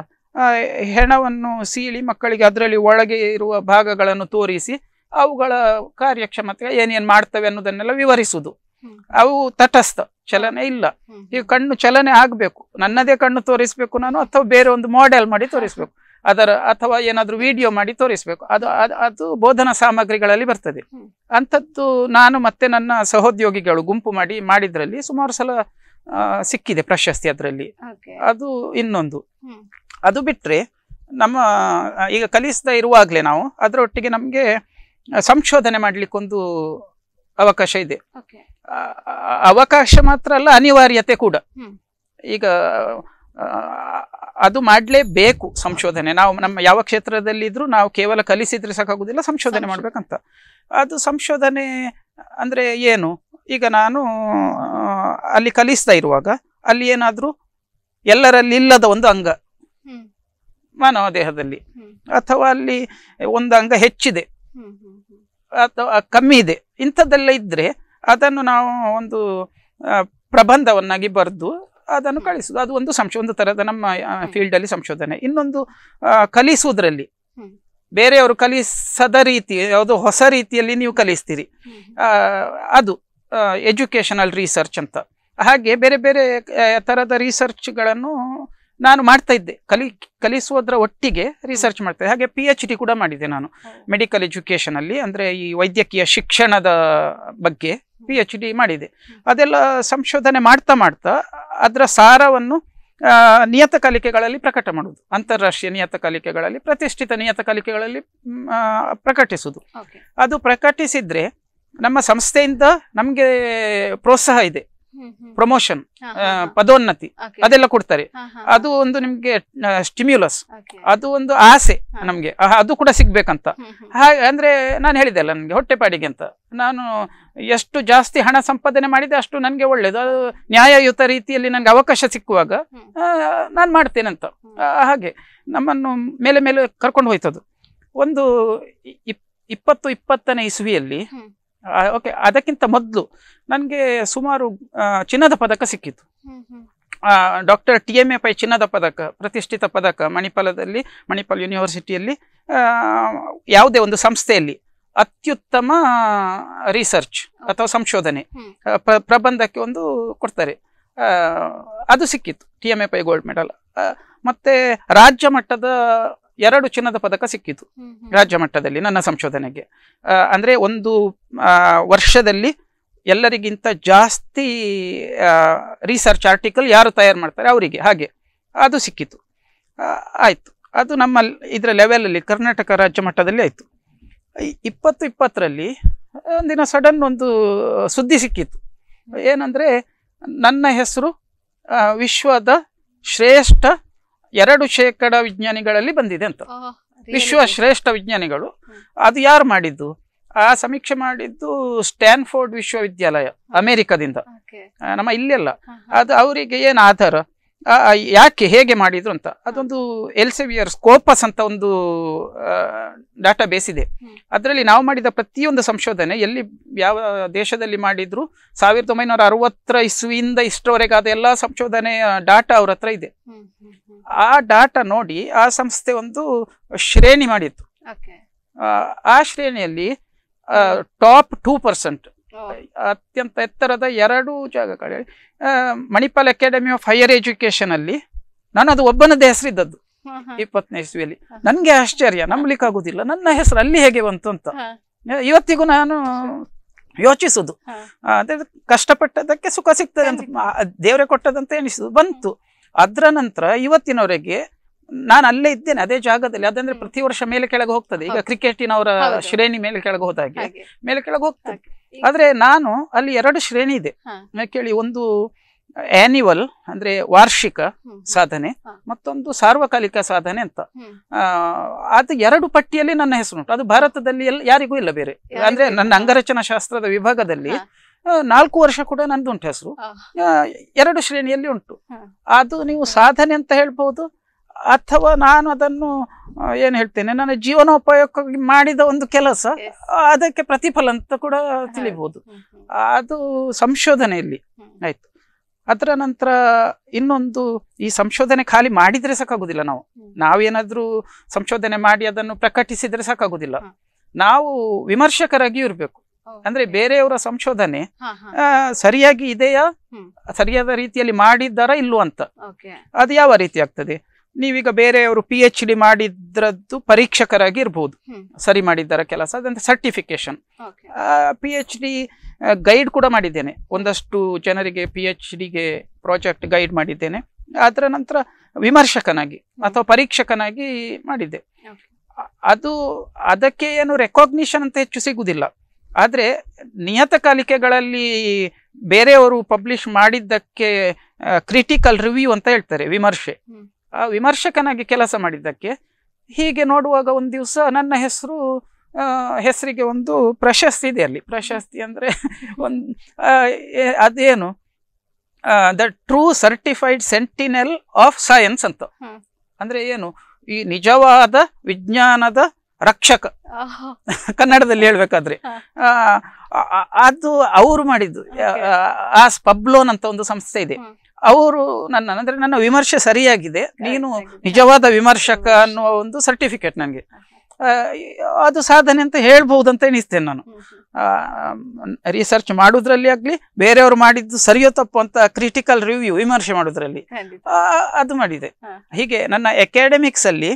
ಹೆಣವನ್ನು ಸೀಳಿ ಮಕ್ಕಳಿಗೆ ಅದರಲ್ಲಿ ಒಳಗೆ ಇರುವ ಭಾಗಗಳನ್ನು ತೋರಿಸಿ ಅವುಗಳ ಕಾರ್ಯಕ್ಷಮತೆ ಏನೇನ್ ಮಾಡ್ತವೆ ಅನ್ನೋದನ್ನೆಲ್ಲ ವಿವರಿಸುವುದು. ಅವು ತಟಸ್ಥ, ಚಲನೆ ಇಲ್ಲ. ಈಗ ಕಣ್ಣು ಚಲನೆ ಆಗ್ಬೇಕು, ನನ್ನದೇ ಕಣ್ಣು ತೋರಿಸ್ಬೇಕು ನಾನು, ಅಥವಾ ಬೇರೆ ಒಂದು ಮಾಡೆಲ್ ಮಾಡಿ ತೋರಿಸ್ಬೇಕು ಅದರ, ಅಥವಾ ಏನಾದ್ರೂ ವಿಡಿಯೋ ಮಾಡಿ ತೋರಿಸ್ಬೇಕು, ಅದು ಬೋಧನಾ ಸಾಮಗ್ರಿಗಳಲ್ಲಿ ಬರ್ತದೆ. ಅಂಥದ್ದು ನಾನು ಮತ್ತೆ ನನ್ನ ಸಹೋದ್ಯೋಗಿಗಳು ಗುಂಪು ಮಾಡಿದ್ರಲ್ಲಿ ಸುಮಾರು ಸಲ ಸಿಕ್ಕಿದೆ ಪ್ರಶಸ್ತಿ ಅದರಲ್ಲಿ. ಅದು ಇನ್ನೊಂದು. ಅದು ಬಿಟ್ರೆ ನಮ್ಮ ಈಗ ಕಲಿಸ್ತಾ ಇರುವಾಗ್ಲೇ ನಾವು ಅದರೊಟ್ಟಿಗೆ ನಮ್ಗೆ ಸಂಶೋಧನೆ ಮಾಡ್ಲಿಕ್ಕೊಂದು ಅವಕಾಶ ಇದೆ. ಅವಕಾಶ ಮಾತ್ರ ಅಲ್ಲ, ಅನಿವಾರ್ಯತೆ ಕೂಡ. ಈಗ ಅದು ಮಾಡ್ಲೇಬೇಕು ಸಂಶೋಧನೆ. ನಾವು ನಮ್ಮ ಯಾವ ಕ್ಷೇತ್ರದಲ್ಲಿ ಇದ್ರೂ ನಾವು ಕೇವಲ ಕಲಿಸಿದ್ರೆ ಸಾಕಾಗುದಿಲ್ಲ, ಸಂಶೋಧನೆ ಮಾಡ್ಬೇಕಂತ. ಅದು ಸಂಶೋಧನೆ ಅಂದ್ರೆ ಏನು, ಈಗ ನಾನು ಅಲ್ಲಿ ಕಲಿಸ್ತಾ ಇರುವಾಗ ಅಲ್ಲಿ ಏನಾದ್ರೂ ಎಲ್ಲರಲ್ಲಿ ಇಲ್ಲದ ಒಂದು ಅಂಗ ಮಾನವ ದೇಹದಲ್ಲಿ, ಅಥವಾ ಅಲ್ಲಿ ಒಂದು ಅಂಗ ಹೆಚ್ಚಿದೆ ಅಥವಾ ಕಮ್ಮಿ ಇದೆ, ಇಂಥದ್ದೆಲ್ಲ ಇದ್ರೆ ಅದನ್ನು ನಾವು ಒಂದು ಪ್ರಬಂಧವನ್ನಾಗಿ ಬರೆದು ಅದನ್ನು ಕಳಿಸುದು. ಅದು ಒಂದು ಒಂದು ತರದ ನಮ್ಮ ಫೀಲ್ಡ್ ಅಲ್ಲಿ ಸಂಶೋಧನೆ. ಇನ್ನೊಂದು ಕಲಿಸುವುದರಲ್ಲಿ ಬೇರೆಯವರು ಕಲಿಸದ ರೀತಿ ಯಾವುದೋ ಹೊಸ ರೀತಿಯಲ್ಲಿ ನೀವು ಕಲಿಸ್ತೀರಿ, ಅದು ಎಜುಕೇಶನಲ್ ರಿಸರ್ಚ್ ಅಂತ. ಹಾಗೆ ಬೇರೆ ಬೇರೆ ತರದ ರಿಸರ್ಚ್ಗಳನ್ನು ನಾನು ಮಾಡ್ತಾ ಇದ್ದೆ, ಕಲಿಸುವುದರ ಒಟ್ಟಿಗೆ ರಿಸರ್ಚ್ ಮಾಡ್ತಾ ಇದ್ದೆ. ಹಾಗೆ PhD ಕೂಡ ಮಾಡಿದೆ ನಾನು ಮೆಡಿಕಲ್ ಎಜುಕೇಶನ್ ಅಲ್ಲಿ, ಅಂದ್ರೆ ಈ ವೈದ್ಯಕೀಯ ಶಿಕ್ಷಣದ ಬಗ್ಗೆ PhD ಮಾಡಿದೆ. ಅದೆಲ್ಲ ಸಂಶೋಧನೆ ಮಾಡ್ತಾ ಮಾಡ್ತಾ ಅದರ ಸಾರವನ್ನು ನಿಯತಕಾಲಿಕೆಗಳಲ್ಲಿ ಪ್ರಕಟ ಮಾಡುವುದು, ಅಂತಾರಾಷ್ಟ್ರೀಯ ನಿಯತಕಾಲಿಕೆಗಳಲ್ಲಿ, ಪ್ರತಿಷ್ಠಿತ ನಿಯತಕಾಲಿಕೆಗಳಲ್ಲಿ ಪ್ರಕಟಿಸುವುದು. ಅದು ಪ್ರಕಟಿಸಿದ್ರೆ ನಮ್ಮ ಸಂಸ್ಥೆಯಿಂದ ನಮ್ಗೆ ಪ್ರೋತ್ಸಾಹ ಇದೆ, ಪ್ರಮೋಷನ್, ಪದೋನ್ನತಿ ಅದೆಲ್ಲ ಕೊಡ್ತಾರೆ. ಅದು ಒಂದು ನಿಮ್ಗೆ ಸ್ಟಿಮ್ಯುಲಸ್, ಅದು ಒಂದು ಆಸೆ ನಮ್ಗೆ, ಅದು ಕೂಡ ಸಿಗ್ಬೇಕಂತ. ಹಾಗೆ ಅಂದ್ರೆ ನಾನು ಹೇಳಿದೆ ಅಲ್ಲ, ನನ್ಗೆ ಹೊಟ್ಟೆಪಾಡಿಗೆ ಅಂತ ನಾನು ಎಷ್ಟು ಜಾಸ್ತಿ ಹಣ ಸಂಪಾದನೆ ಮಾಡಿದೆ ಅಷ್ಟು ನನ್ಗೆ ಒಳ್ಳೇದು. ಅದು ನ್ಯಾಯಯುತ ರೀತಿಯಲ್ಲಿ ನನ್ಗೆ ಅವಕಾಶ ಸಿಕ್ಕುವಾಗ ನಾನು ಮಾಡ್ತೇನಂತ. ಹಾಗೆ ನಮ್ಮನ್ನು ಮೇಲೆ ಮೇಲೆ ಕರ್ಕೊಂಡು ಹೋಯ್ತದು. ಒಂದು 2020ನೇ ಇಸ್ವಿಯಲ್ಲಿ, ಓಕೆ, ಅದಕ್ಕಿಂತ ಮೊದಲು ನನಗೆ ಸುಮಾರು ಚಿನ್ನದ ಪದಕ ಸಿಕ್ಕಿತ್ತು. ಡಾಕ್ಟರ್ TMA ಪೈ ಚಿನ್ನದ ಪದಕ, ಪ್ರತಿಷ್ಠಿತ ಪದಕ, ಮಣಿಪಾಲ್ ಯೂನಿವರ್ಸಿಟಿಯಲ್ಲಿ ಯಾವುದೇ ಒಂದು ಸಂಸ್ಥೆಯಲ್ಲಿ ಅತ್ಯುತ್ತಮ ರಿಸರ್ಚ್ ಅಥವಾ ಸಂಶೋಧನೆ ಪ್ರಬಂಧಕ್ಕೆ ಒಂದು ಕೊಡ್ತಾರೆ. ಅದು ಸಿಕ್ಕಿತ್ತು, TMA ಪೈ ಗೋಲ್ಡ್ ಮೆಡಲ್. ಮತ್ತೆ ರಾಜ್ಯ ಮಟ್ಟದ 2 ಚಿನ್ನದ ಪದಕ ಸಿಕ್ಕಿತು ರಾಜ್ಯ ಮಟ್ಟದಲ್ಲಿ ನನ್ನ ಸಂಶೋಧನೆಗೆ. ಅಂದ್ರೆ ಒಂದು ವರ್ಷದಲ್ಲಿ ಎಲ್ಲರಿಗಿಂತ ಜಾಸ್ತಿ ರಿಸರ್ಚ್ ಆರ್ಟಿಕಲ್ ಯಾರು ತಯಾರು ಮಾಡ್ತಾರೆ ಅವರಿಗೆ, ಹಾಗೆ ಅದು ಸಿಕ್ಕಿತು. ಆಯ್ತು, ಅದು ನಮ್ಮ ಇದರ ಲೆವೆಲಲ್ಲಿ ಕರ್ನಾಟಕ ರಾಜ್ಯ ಮಟ್ಟದಲ್ಲಿ ಆಯ್ತು. 2020ರಲ್ಲಿ ಒಂದಿನ ಸಡನ್ ಒಂದು ಸುದ್ದಿ ಸಿಕ್ಕಿತ್ತು. ಏನಂದ್ರೆ ನನ್ನ ಹೆಸರು ವಿಶ್ವದ ಶ್ರೇಷ್ಠ 2% ವಿಜ್ಞಾನಿಗಳಲ್ಲಿ ಬಂದಿದೆ ಅಂತ. ವಿಶ್ವ ಶ್ರೇಷ್ಠ ವಿಜ್ಞಾನಿಗಳು. ಅದು ಯಾರು ಮಾಡಿದ್ದು? ಆ ಸಮೀಕ್ಷೆ ಮಾಡಿದ್ದು ಸ್ಟ್ಯಾನ್ಫೋರ್ಡ್ ವಿಶ್ವವಿದ್ಯಾಲಯ, ಅಮೆರಿಕದಿಂದ, ನಮ್ಮ ಇಲ್ಲೆಲ್ಲ. ಅದು ಅವರಿಗೆ ಏನು ಆಧಾರ, ಯಾಕೆ, ಹೇಗೆ ಮಾಡಿದ್ರು ಅಂತ. ಅದೊಂದು ಎಲ್ಸೆವಿಯರ್ ಸ್ಕೋಪಸ್ ಅಂತ ಒಂದು ಡಾಟಾ ಬೇಸ್ ಇದೆ. ಅದರಲ್ಲಿ ನಾವು ಮಾಡಿದ ಪ್ರತಿಯೊಂದು ಸಂಶೋಧನೆ ಎಲ್ಲಿ ಯಾವ ದೇಶದಲ್ಲಿ ಮಾಡಿದ್ರು 1960 ಇಸ್ವಿಯಿಂದ ಇಷ್ಟರವರೆಗೆ ಆದ ಎಲ್ಲ ಸಂಶೋಧನೆಯ ಡಾಟಾ ಅವ್ರ ಹತ್ರ ಇದೆ. ಆ ಡಾಟಾ ನೋಡಿ ಆ ಸಂಸ್ಥೆ ಒಂದು ಶ್ರೇಣಿ ಮಾಡಿತ್ತು. ಆ ಶ್ರೇಣಿಯಲ್ಲಿ ಟಾಪ್ 2%, ಅತ್ಯಂತ ಎತ್ತರದ 2 ಜಾಗಗಳಲ್ಲಿ Manipal academy of higher education ಅಲ್ಲಿ ನಾನು ಅದು ಒಬ್ಬನದ್ದೇ ಹೆಸರಿದ್ದದ್ದು 20ನೇ ಇಸ್ವಿಯಲ್ಲಿ. ನನ್ಗೆ ಆಶ್ಚರ್ಯ, ನಂಬಲಿಕ್ಕೆ ಆಗುದಿಲ್ಲ ನನ್ನ ಹೆಸರು ಅಲ್ಲಿ ಹೇಗೆ ಬಂತು ಅಂತ. ಇವತ್ತಿಗೂ ನಾನು ಯೋಚಿಸುದು, ಅದೇ ಕಷ್ಟಪಟ್ಟದಕ್ಕೆ ಸುಖ ಸಿಗ್ತದೆ ಅಂತ ದೇವರೇ ಕೊಟ್ಟದಂತ ಎಣಿಸುದು ಬಂತು. ಅದರ ನಂತರ ಇವತ್ತಿನವರೆಗೆ ನಾನು ಅಲ್ಲೇ ಇದ್ದೇನೆ, ಅದೇ ಜಾಗದಲ್ಲಿ. ಅದಂದ್ರೆ ಪ್ರತಿ ವರ್ಷ ಮೇಲೆ ಕೆಳಗೆ ಹೋಗ್ತದೆ. ಈಗ ಕ್ರಿಕೆಟಿನವರ ಶ್ರೇಣಿ ಮೇಲೆ ಕೆಳಗೆ ಹೋದಾಗೆ ಮೇಲೆ ಕೆಳಗೆ ಹೋಗ್ತದೆ. ಆದ್ರೆ ನಾನು ಅಲ್ಲಿ 2 ಶ್ರೇಣಿ ಇದೆ ಕೇಳಿ. ಒಂದು ಆನ್ಯುವಲ್ ಅಂದ್ರೆ ವಾರ್ಷಿಕ ಸಾಧನೆ, ಮತ್ತೊಂದು ಸಾರ್ವಕಾಲಿಕ ಸಾಧನೆ ಅಂತ. ಅದು 2 ಪಟ್ಟಿಯಲ್ಲಿ ನನ್ನ ಹೆಸರುಂಟು. ಅದು ಭಾರತದಲ್ಲಿ ಯಾರಿಗೂ ಇಲ್ಲ ಬೇರೆ. ಅಂದ್ರೆ ನನ್ನ ಅಂಗರಚನಾ ಶಾಸ್ತ್ರದ ವಿಭಾಗದಲ್ಲಿ 4 ವರ್ಷ ಕೂಡ ನಂದುಂಟು ಹೆಸರು. 2 ಶ್ರೇಣಿಯಲ್ಲಿ ಉಂಟು. ಅದು ನೀವು ಸಾಧನೆ ಅಂತ ಹೇಳ್ಬಹುದು, ಅಥವಾ ನಾನು ಅದನ್ನು ಏನ್ ಹೇಳ್ತೇನೆ, ನನ್ನ ಜೀವನೋಪಯೋಗಕ್ಕಾಗಿ ಮಾಡಿದ ಒಂದು ಕೆಲಸ, ಅದಕ್ಕೆ ಪ್ರತಿಫಲ ಅಂತ ಕೂಡ ತಿಳಿಬಹುದು. ಅದು ಸಂಶೋಧನೆಯಲ್ಲಿ ಆಯ್ತು. ಅದರ ನಂತರ ಇನ್ನೊಂದು, ಈ ಸಂಶೋಧನೆ ಖಾಲಿ ಮಾಡಿದ್ರೆ ಸಾಕಾಗುದಿಲ್ಲ. ನಾವೇನಾದ್ರೂ ಸಂಶೋಧನೆ ಮಾಡಿ ಅದನ್ನು ಪ್ರಕಟಿಸಿದ್ರೆ ಸಾಕಾಗುದಿಲ್ಲ. ನಾವು ವಿಮರ್ಶಕರಾಗಿ ಇರ್ಬೇಕು. ಅಂದ್ರೆ ಬೇರೆಯವರ ಸಂಶೋಧನೆ ಸರಿಯಾಗಿ ಇದೆಯಾ, ಸರಿಯಾದ ರೀತಿಯಲ್ಲಿ ಮಾಡಿದ್ದಾರಾ ಇಲ್ವೋ ಅಂತ. ಅದು ಯಾವ ರೀತಿ ಆಗ್ತದೆ? ನೀವೀಗ ಬೇರೆಯವರು PhD ಮಾಡಿದ್ರದ್ದು ಪರೀಕ್ಷಕರಾಗಿ ಇರ್ಬೋದು, ಸರಿ ಮಾಡಿದ್ದಾರ ಕೆಲಸ, ಅದಂತ ಸರ್ಟಿಫಿಕೇಶನ್. PhD ಗೈಡ್ ಕೂಡ ಮಾಡಿದ್ದೇನೆ, ಒಂದಷ್ಟು ಜನರಿಗೆ PhDಗೆ ಪ್ರಾಜೆಕ್ಟ್ ಗೈಡ್ ಮಾಡಿದ್ದೇನೆ. ಅದರ ನಂತರ ವಿಮರ್ಶಕನಾಗಿ ಅಥವಾ ಪರೀಕ್ಷಕನಾಗಿ ಮಾಡಿದ್ದೆ. ಅದಕ್ಕೆ ಏನು ರೆಕಾಗ್ನಿಷನ್ ಅಂತ ಹೆಚ್ಚು ಸಿಗುವುದಿಲ್ಲ. ಆದ್ರೆ ನಿಯತಕಾಲಿಕೆಗಳಲ್ಲಿ ಬೇರೆಯವರು ಪಬ್ಲಿಷ್ ಮಾಡಿದ್ದಕ್ಕೆ ಕ್ರಿಟಿಕಲ್ ರಿವ್ಯೂ ಅಂತ ಹೇಳ್ತಾರೆ, ವಿಮರ್ಶೆ. ಆ ವಿಮರ್ಶಕನಾಗಿ ಕೆಲಸ ಮಾಡಿದ್ದಕ್ಕೆ ಹೀಗೆ ನೋಡುವಾಗ ಒಂದು ದಿವಸ ನನ್ನ ಹೆಸರಿಗೆ ಒಂದು ಪ್ರಶಸ್ತಿ ಇದೆ ಅಲ್ಲಿ. ಪ್ರಶಸ್ತಿ ಅಂದ್ರೆ ಅದೇನು, the true certified Sentinel of science ಅಂತ. ಅಂದ್ರೆ ಏನು, ಈ ನಿಜವಾದ ವಿಜ್ಞಾನದ ರಕ್ಷಕ, ಕನ್ನಡದಲ್ಲಿ ಹೇಳ್ಬೇಕಾದ್ರೆ. ಅದು ಅವರು ಮಾಡಿದ್ದು. ಆಸ್ ಪಬ್ಲೋನ್ ಅಂತ ಒಂದು ಸಂಸ್ಥೆ ಇದೆ, ಅವರು ನನ್ನ ವಿಮರ್ಶೆ ಸರಿಯಾಗಿದೆ, ನೀನು ನಿಜವಾದ ವಿಮರ್ಶಕ ಅನ್ನುವ ಒಂದು ಸರ್ಟಿಫಿಕೇಟ್ ನನಗೆ. ಅದು ಸಾಧನೆ ಅಂತ ಹೇಳ್ಬಹುದು ಅಂತ ಎಣಿಸ್ತೇನೆ ನಾನು. ರಿಸರ್ಚ್ ಮಾಡುದ್ರಲ್ಲಿ ಆಗ್ಲಿ, ಬೇರೆಯವರು ಮಾಡಿದ್ದು ಸರಿಯೋ ತಪ್ಪು ಅಂತ ಕ್ರಿಟಿಕಲ್ ರಿವ್ಯೂ ವಿಮರ್ಶೆ ಮಾಡುದ್ರಲ್ಲಿ ಅದು ಮಾಡಿದೆ. ಹೀಗೆ ನನ್ನ ಅಕಾಡೆಮಿಕ್ಸ್ ಅಲ್ಲಿ,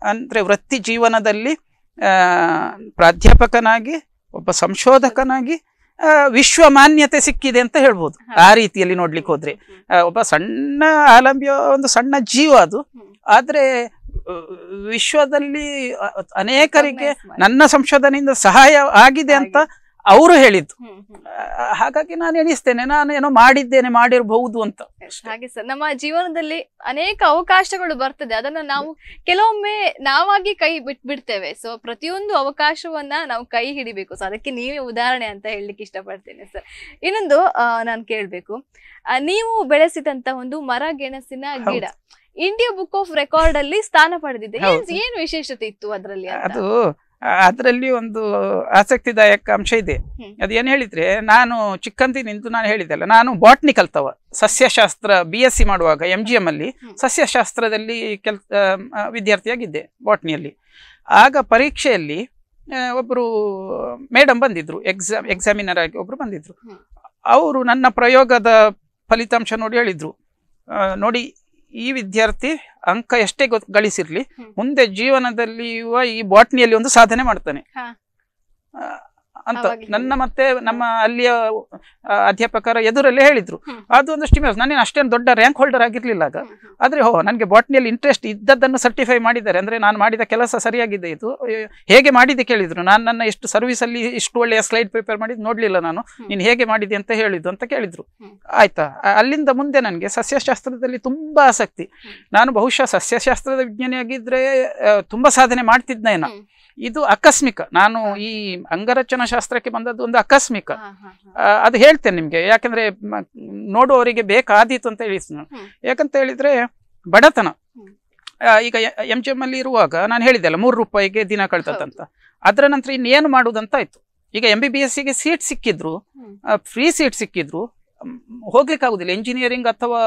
ಅಂದ್ರೆ ವೃತ್ತಿ ಜೀವನದಲ್ಲಿ ಪ್ರಾಧ್ಯಾಪಕನಾಗಿ, ಒಬ್ಬ ಸಂಶೋಧಕನಾಗಿ ವಿಶ್ವ ಮಾನ್ಯತೆ ಸಿಕ್ಕಿದೆ ಅಂತ ಹೇಳ್ಬೋದು. ಆ ರೀತಿಯಲ್ಲಿ ನೋಡ್ಲಿಕ್ಕೆ ಹೋದ್ರೆ ಒಬ್ಬ ಸಣ್ಣ ಆಲಂಬ್ಯ ಒಂದು ಸಣ್ಣ ಜೀವ ಅದು. ಆದ್ರೆ ವಿಶ್ವದಲ್ಲಿ ಅನೇಕರಿಗೆ ನನ್ನ ಸಂಶೋಧನೆಯಿಂದ ಸಹಾಯ ಆಗಿದೆ ಅಂತ ಅವರು ಹೇಳಿದ್ದು. ಹಾಗಾಗಿ ನಾನು ಎಣಿಸ್ತೇನೆ, ನಾನು ಏನೋ ಮಾಡಿರಬಹುದು ಅಂತ. ಹಾಗೆ ಸರ್, ನಮ್ಮ ಜೀವನದಲ್ಲಿ ಅನೇಕ ಅವಕಾಶಗಳು ಬರ್ತದೆ, ಅದನ್ನ ನಾವು ಕೆಲವೊಮ್ಮೆ ನಾವಾಗಿ ಕೈ ಬಿಡ್ತೇವೆ. ಸೊ ಪ್ರತಿಯೊಂದು ಅವಕಾಶವನ್ನ ನಾವು ಕೈ ಹಿಡಿಬೇಕು. ಸೊ ಅದಕ್ಕೆ ನೀವೇ ಉದಾಹರಣೆ ಅಂತ ಹೇಳಲಿಕ್ಕೆ ಇಷ್ಟಪಡ್ತೇನೆ ಸರ್. ಇನ್ನೊಂದು ನಾನು ಕೇಳ್ಬೇಕು, ನೀವು ಬೆಳೆಸಿದಂತ ಒಂದು ಮರ ಗೆಣಸಿನ ಗಿಡ ಇಂಡಿಯಾ ಬುಕ್ ಆಫ್ ರೆಕಾರ್ಡ್ ಅಲ್ಲಿ ಸ್ಥಾನ ಪಡೆದಿದೆ. ಏನು ವಿಶೇಷತೆ ಇತ್ತು ಅದರಲ್ಲಿ? ಅದರಲ್ಲಿ ಒಂದು ಆಸಕ್ತಿದಾಯಕ ಅಂಶ ಇದೆ. ಅದೇನು ಹೇಳಿದ್ರೆ, ನಾನು ಚಿಕ್ಕಂದಿನಿಂದ ನಾನು ಹೇಳಿದೆಲ್ಲ, ನಾನು ಬಾಟ್ನಿ ಕಲ್ತವ, ಸಸ್ಯಶಾಸ್ತ್ರ BSc ಮಾಡುವಾಗ MGM ಅಲ್ಲಿ ಸಸ್ಯಶಾಸ್ತ್ರದಲ್ಲಿ ವಿದ್ಯಾರ್ಥಿಯಾಗಿದ್ದೆ, ಬಾಟ್ನಿಯಲ್ಲಿ. ಆಗ ಪರೀಕ್ಷೆಯಲ್ಲಿ ಒಬ್ರು ಮೇಡಮ್ ಬಂದಿದ್ರು, ಎಕ್ಸಾಮಿನರ್ ಆಗಿ ಒಬ್ರು ಬಂದಿದ್ರು. ಅವರು ನನ್ನ ಪ್ರಯೋಗದ ಫಲಿತಾಂಶ ನೋಡಿ ಹೇಳಿದ್ರು, ನೋಡಿ ಈ ವಿದ್ಯಾರ್ಥಿ ಅಂಕ ಎಷ್ಟೇ ಗಳಿಸಿರ್ಲಿ, ಮುಂದೆ ಜೀವನದಲ್ಲಿ ಈ ಬಾಟ್ನಿಯಲ್ಲಿ ಒಂದು ಸಾಧನೆ ಮಾಡ್ತಾನೆ ಅಂತ ನನ್ನ ಮತ್ತೆ ನಮ್ಮ ಅಲ್ಲಿಯ ಅಧ್ಯಾಪಕರ ಎದುರಲ್ಲೇ ಹೇಳಿದ್ರು. ಅದು ಒಂದು ಸ್ಟಿಮ್ಯುಲಸ್. ನಾನೇನು ಅಷ್ಟೇನು ದೊಡ್ಡ ರ್ಯಾಂಕ್ ಹೋಲ್ಡರ್ ಆಗಿರ್ಲಿಲ್ಲ ಆಗ. ಆದ್ರೆ ನನಗೆ ಬಾಟ್ನಿಯಲ್ಲಿ ಇಂಟ್ರೆಸ್ಟ್ ಇದ್ದದ್ದನ್ನು ಸರ್ಟಿಫೈ ಮಾಡಿದ್ದಾರೆ, ಅಂದ್ರೆ ನಾನು ಮಾಡಿದ ಕೆಲಸ ಸರಿಯಾಗಿದೆ. ಇದು ಹೇಗೆ ಮಾಡಿದೆ ಕೇಳಿದ್ರು. ನಾನು ನನ್ನ ಎಷ್ಟು ಸರ್ವಿಸ್ ಅಲ್ಲಿ ಇಷ್ಟು ಒಳ್ಳೆಯ ಸ್ಲೈಡ್ ಪ್ರಿಪೇರ್ ಮಾಡಿದ್ದು ನೋಡ್ಲಿಲ್ಲ ನಾನು, ನೀನು ಹೇಗೆ ಮಾಡಿದೆ ಅಂತ ಹೇಳಿದ್ದು ಅಂತ ಕೇಳಿದ್ರು. ಆಯ್ತಾ, ಅಲ್ಲಿಂದ ಮುಂದೆ ನನಗೆ ಸಸ್ಯಶಾಸ್ತ್ರದಲ್ಲಿ ತುಂಬಾ ಆಸಕ್ತಿ. ನಾನು ಬಹುಶಃ ಸಸ್ಯಶಾಸ್ತ್ರದ ವಿಜ್ಞಾನಿಯಾಗಿದ್ರೆ ತುಂಬಾ ಸಾಧನೆ ಮಾಡ್ತಿದ್ದೇನೆ. ಇದು ಆಕಸ್ಮಿಕ. ನಾನು ಈ ಅಂಗರಚನಾ ಶಾಸ್ತ್ರಕ್ಕೆ ಬಂದದ್ದು ಒಂದು ಆಕಸ್ಮಿಕ. ಅದು ಹೇಳ್ತೇನೆ ನಿಮ್ಗೆ, ಯಾಕಂದ್ರೆ ನೋಡುವವರಿಗೆ ಬೇಕಾದೀತು ಅಂತ ಹೇಳಿ. ಯಾಕಂತ ಹೇಳಿದ್ರೆ ಬಡತನ. ಈಗ MGM ಅಲ್ಲಿ ಇರುವಾಗ ನಾನು ಹೇಳಿದೆಲ್ಲ ₹3 ದಿನ ಕಳ್ತದಂತ. ಅದರ ನಂತರ ಇನ್ನೇನು ಮಾಡುದಂತ ಆಯ್ತು. ಈಗ MBBS ಗೆ ಸೀಟ್ ಸಿಕ್ಕಿದ್ರು, ಫ್ರೀ ಸೀಟ್ ಸಿಕ್ಕಿದ್ರು, ಹೋಗ್ಲಿಕ್ಕೆ ಆಗುದಿಲ್ಲ. ಇಂಜಿನಿಯರಿಂಗ್ ಅಥವಾ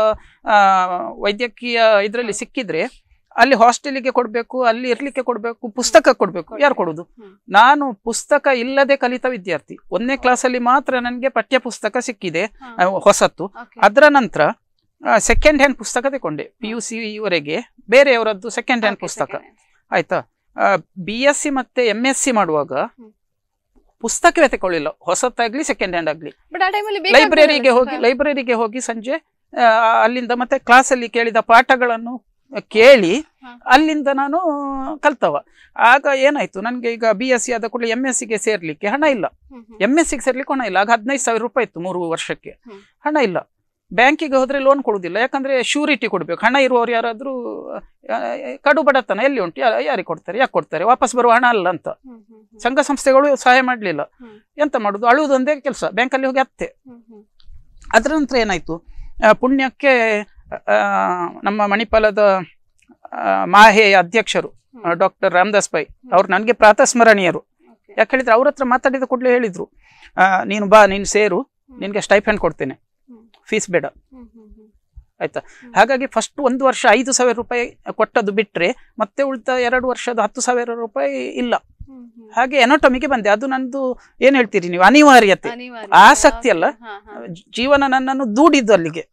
ವೈದ್ಯಕೀಯ ಇದರಲ್ಲಿ ಸಿಕ್ಕಿದ್ರೆ ಅಲ್ಲಿ ಹಾಸ್ಟೆಲಿಗೆ ಕೊಡ್ಬೇಕು, ಅಲ್ಲಿ ಇರ್ಲಿಕ್ಕೆ ಕೊಡ್ಬೇಕು, ಪುಸ್ತಕ ಕೊಡ್ಬೇಕು. ಯಾರು ಕೊಡುದು? ನಾನು ಪುಸ್ತಕ ಇಲ್ಲದೆ ಕಲಿತ ವಿದ್ಯಾರ್ಥಿ. 1ನೇ ಕ್ಲಾಸಲ್ಲಿ ಮಾತ್ರ ನನಗೆ ಪಠ್ಯ ಪುಸ್ತಕ ಸಿಕ್ಕಿದೆ ಹೊಸತ್ತು. ಅದರ ನಂತರ ಸೆಕೆಂಡ್ ಹ್ಯಾಂಡ್ ಪುಸ್ತಕ ತಗೊಂಡೆ PUC ವರೆಗೆ ಬೇರೆಯವರದ್ದು ಸೆಕೆಂಡ್ ಹ್ಯಾಂಡ್ ಪುಸ್ತಕ ಆಯ್ತಾ. BSc ಮತ್ತೆ MSc ಮಾಡುವಾಗ ಪುಸ್ತಕವೇ ತಗೊಳ್ಳಿಲ್ಲ, ಹೊಸತಾಗ್ಲಿ ಸೆಕೆಂಡ್ ಹ್ಯಾಂಡ್ ಆಗ್ಲಿ. ಲೈಬ್ರರಿಗೆ ಹೋಗಿ ಸಂಜೆ ಅಲ್ಲಿಂದ ಮತ್ತೆ ಕ್ಲಾಸಲ್ಲಿ ಕೇಳಿದ ಪಾಠಗಳನ್ನು ಕೇಳಿ ಅಲ್ಲಿಂದ ನಾನು ಕಲ್ತವ. ಆಗ ಏನಾಯ್ತು, ನನ್ಗೆ ಈಗ BSc ಆದ ಕೂಡಲೇ MScಗೆ ಸೇರ್ಲಿಕ್ಕೆ ಹಣ ಇಲ್ಲ. MScಗೆ ಸೇರ್ಲಿಕ್ಕೆ ಹಣ ಇಲ್ಲ. ಆಗ 15,000 ರೂಪಾಯಿ ಇತ್ತು 3 ವರ್ಷಕ್ಕೆ. ಹಣ ಇಲ್ಲ. ಬ್ಯಾಂಕಿಗೆ ಹೋದ್ರೆ ಲೋನ್ ಕೊಡುದಿಲ್ಲ, ಯಾಕಂದ್ರೆ ಶ್ಯೂರಿಟಿ ಕೊಡ್ಬೇಕು. ಹಣ ಇರುವವರು ಯಾರಾದ್ರೂ ಕಡು ಬಡತನ ಎಲ್ಲಿ ಉಂಟು, ಯಾರಿಗೆ ಕೊಡ್ತಾರೆ, ಯಾಕೆ ಕೊಡ್ತಾರೆ, ವಾಪಸ್ ಬರುವ ಹಣ ಅಲ್ಲ ಅಂತ. ಸಂಘ ಸಂಸ್ಥೆಗಳು ಸಹಾಯ ಮಾಡ್ಲಿಲ್ಲ. ಎಂತ ಮಾಡುದು, ಅಳುವುದೊಂದೇ ಕೆಲಸ, ಬ್ಯಾಂಕಲ್ಲಿ ಹೋಗಿ ಅತ್ತೆ. ಅದರ ನಂತರ ಏನಾಯ್ತು, ಪುಣ್ಯಕ್ಕೆ ನಮ್ಮ ಮಣಿಪಾಲದ ಮಾಹೆಯ ಅಧ್ಯಕ್ಷರು ಡಾಕ್ಟರ್ ರಾಮದಾಸ್ ಪೈ ಅವ್ರು ನನಗೆ ಪ್ರಾತಸ್ಮರಣೀಯರು. ಯಾಕೆ ಹೇಳಿದ್ರೆ ಅವ್ರ ಹತ್ರ ಮಾತಾಡಿದ ಕೂಡಲೇ ಹೇಳಿದ್ರು, ನೀನು ಬಾ, ನೀನು ಸೇರು, ನಿನ್ಗೆ ಸ್ಟೈಫಂಡ್ ಕೊಡ್ತೇನೆ, ಫೀಸ್ ಬೇಡ ಆಯ್ತಾ. ಹಾಗಾಗಿ ಫಸ್ಟ್ 1 ವರ್ಷ 5,000 ರೂಪಾಯಿ ಕೊಟ್ಟದ್ದು ಬಿಟ್ರೆ ಮತ್ತೆ ಉಳಿದ 2 ವರ್ಷದ 10,000 ರೂಪಾಯಿ ಇಲ್ಲ. ಹಾಗೆ ಎನಾಟಮಿಗೆ ಬಂದೆ. ಅದು ನಂದು ಏನ್ ಹೇಳ್ತೀರಿ ನೀವು, ಅನಿವಾರ್ಯತೆ, ಆಸಕ್ತಿ ಅಲ್ಲ, ಜೀವನ ನನ್ನನ್ನು ದೂಡಿದ್ದು ಅಲ್ಲಿಗೆ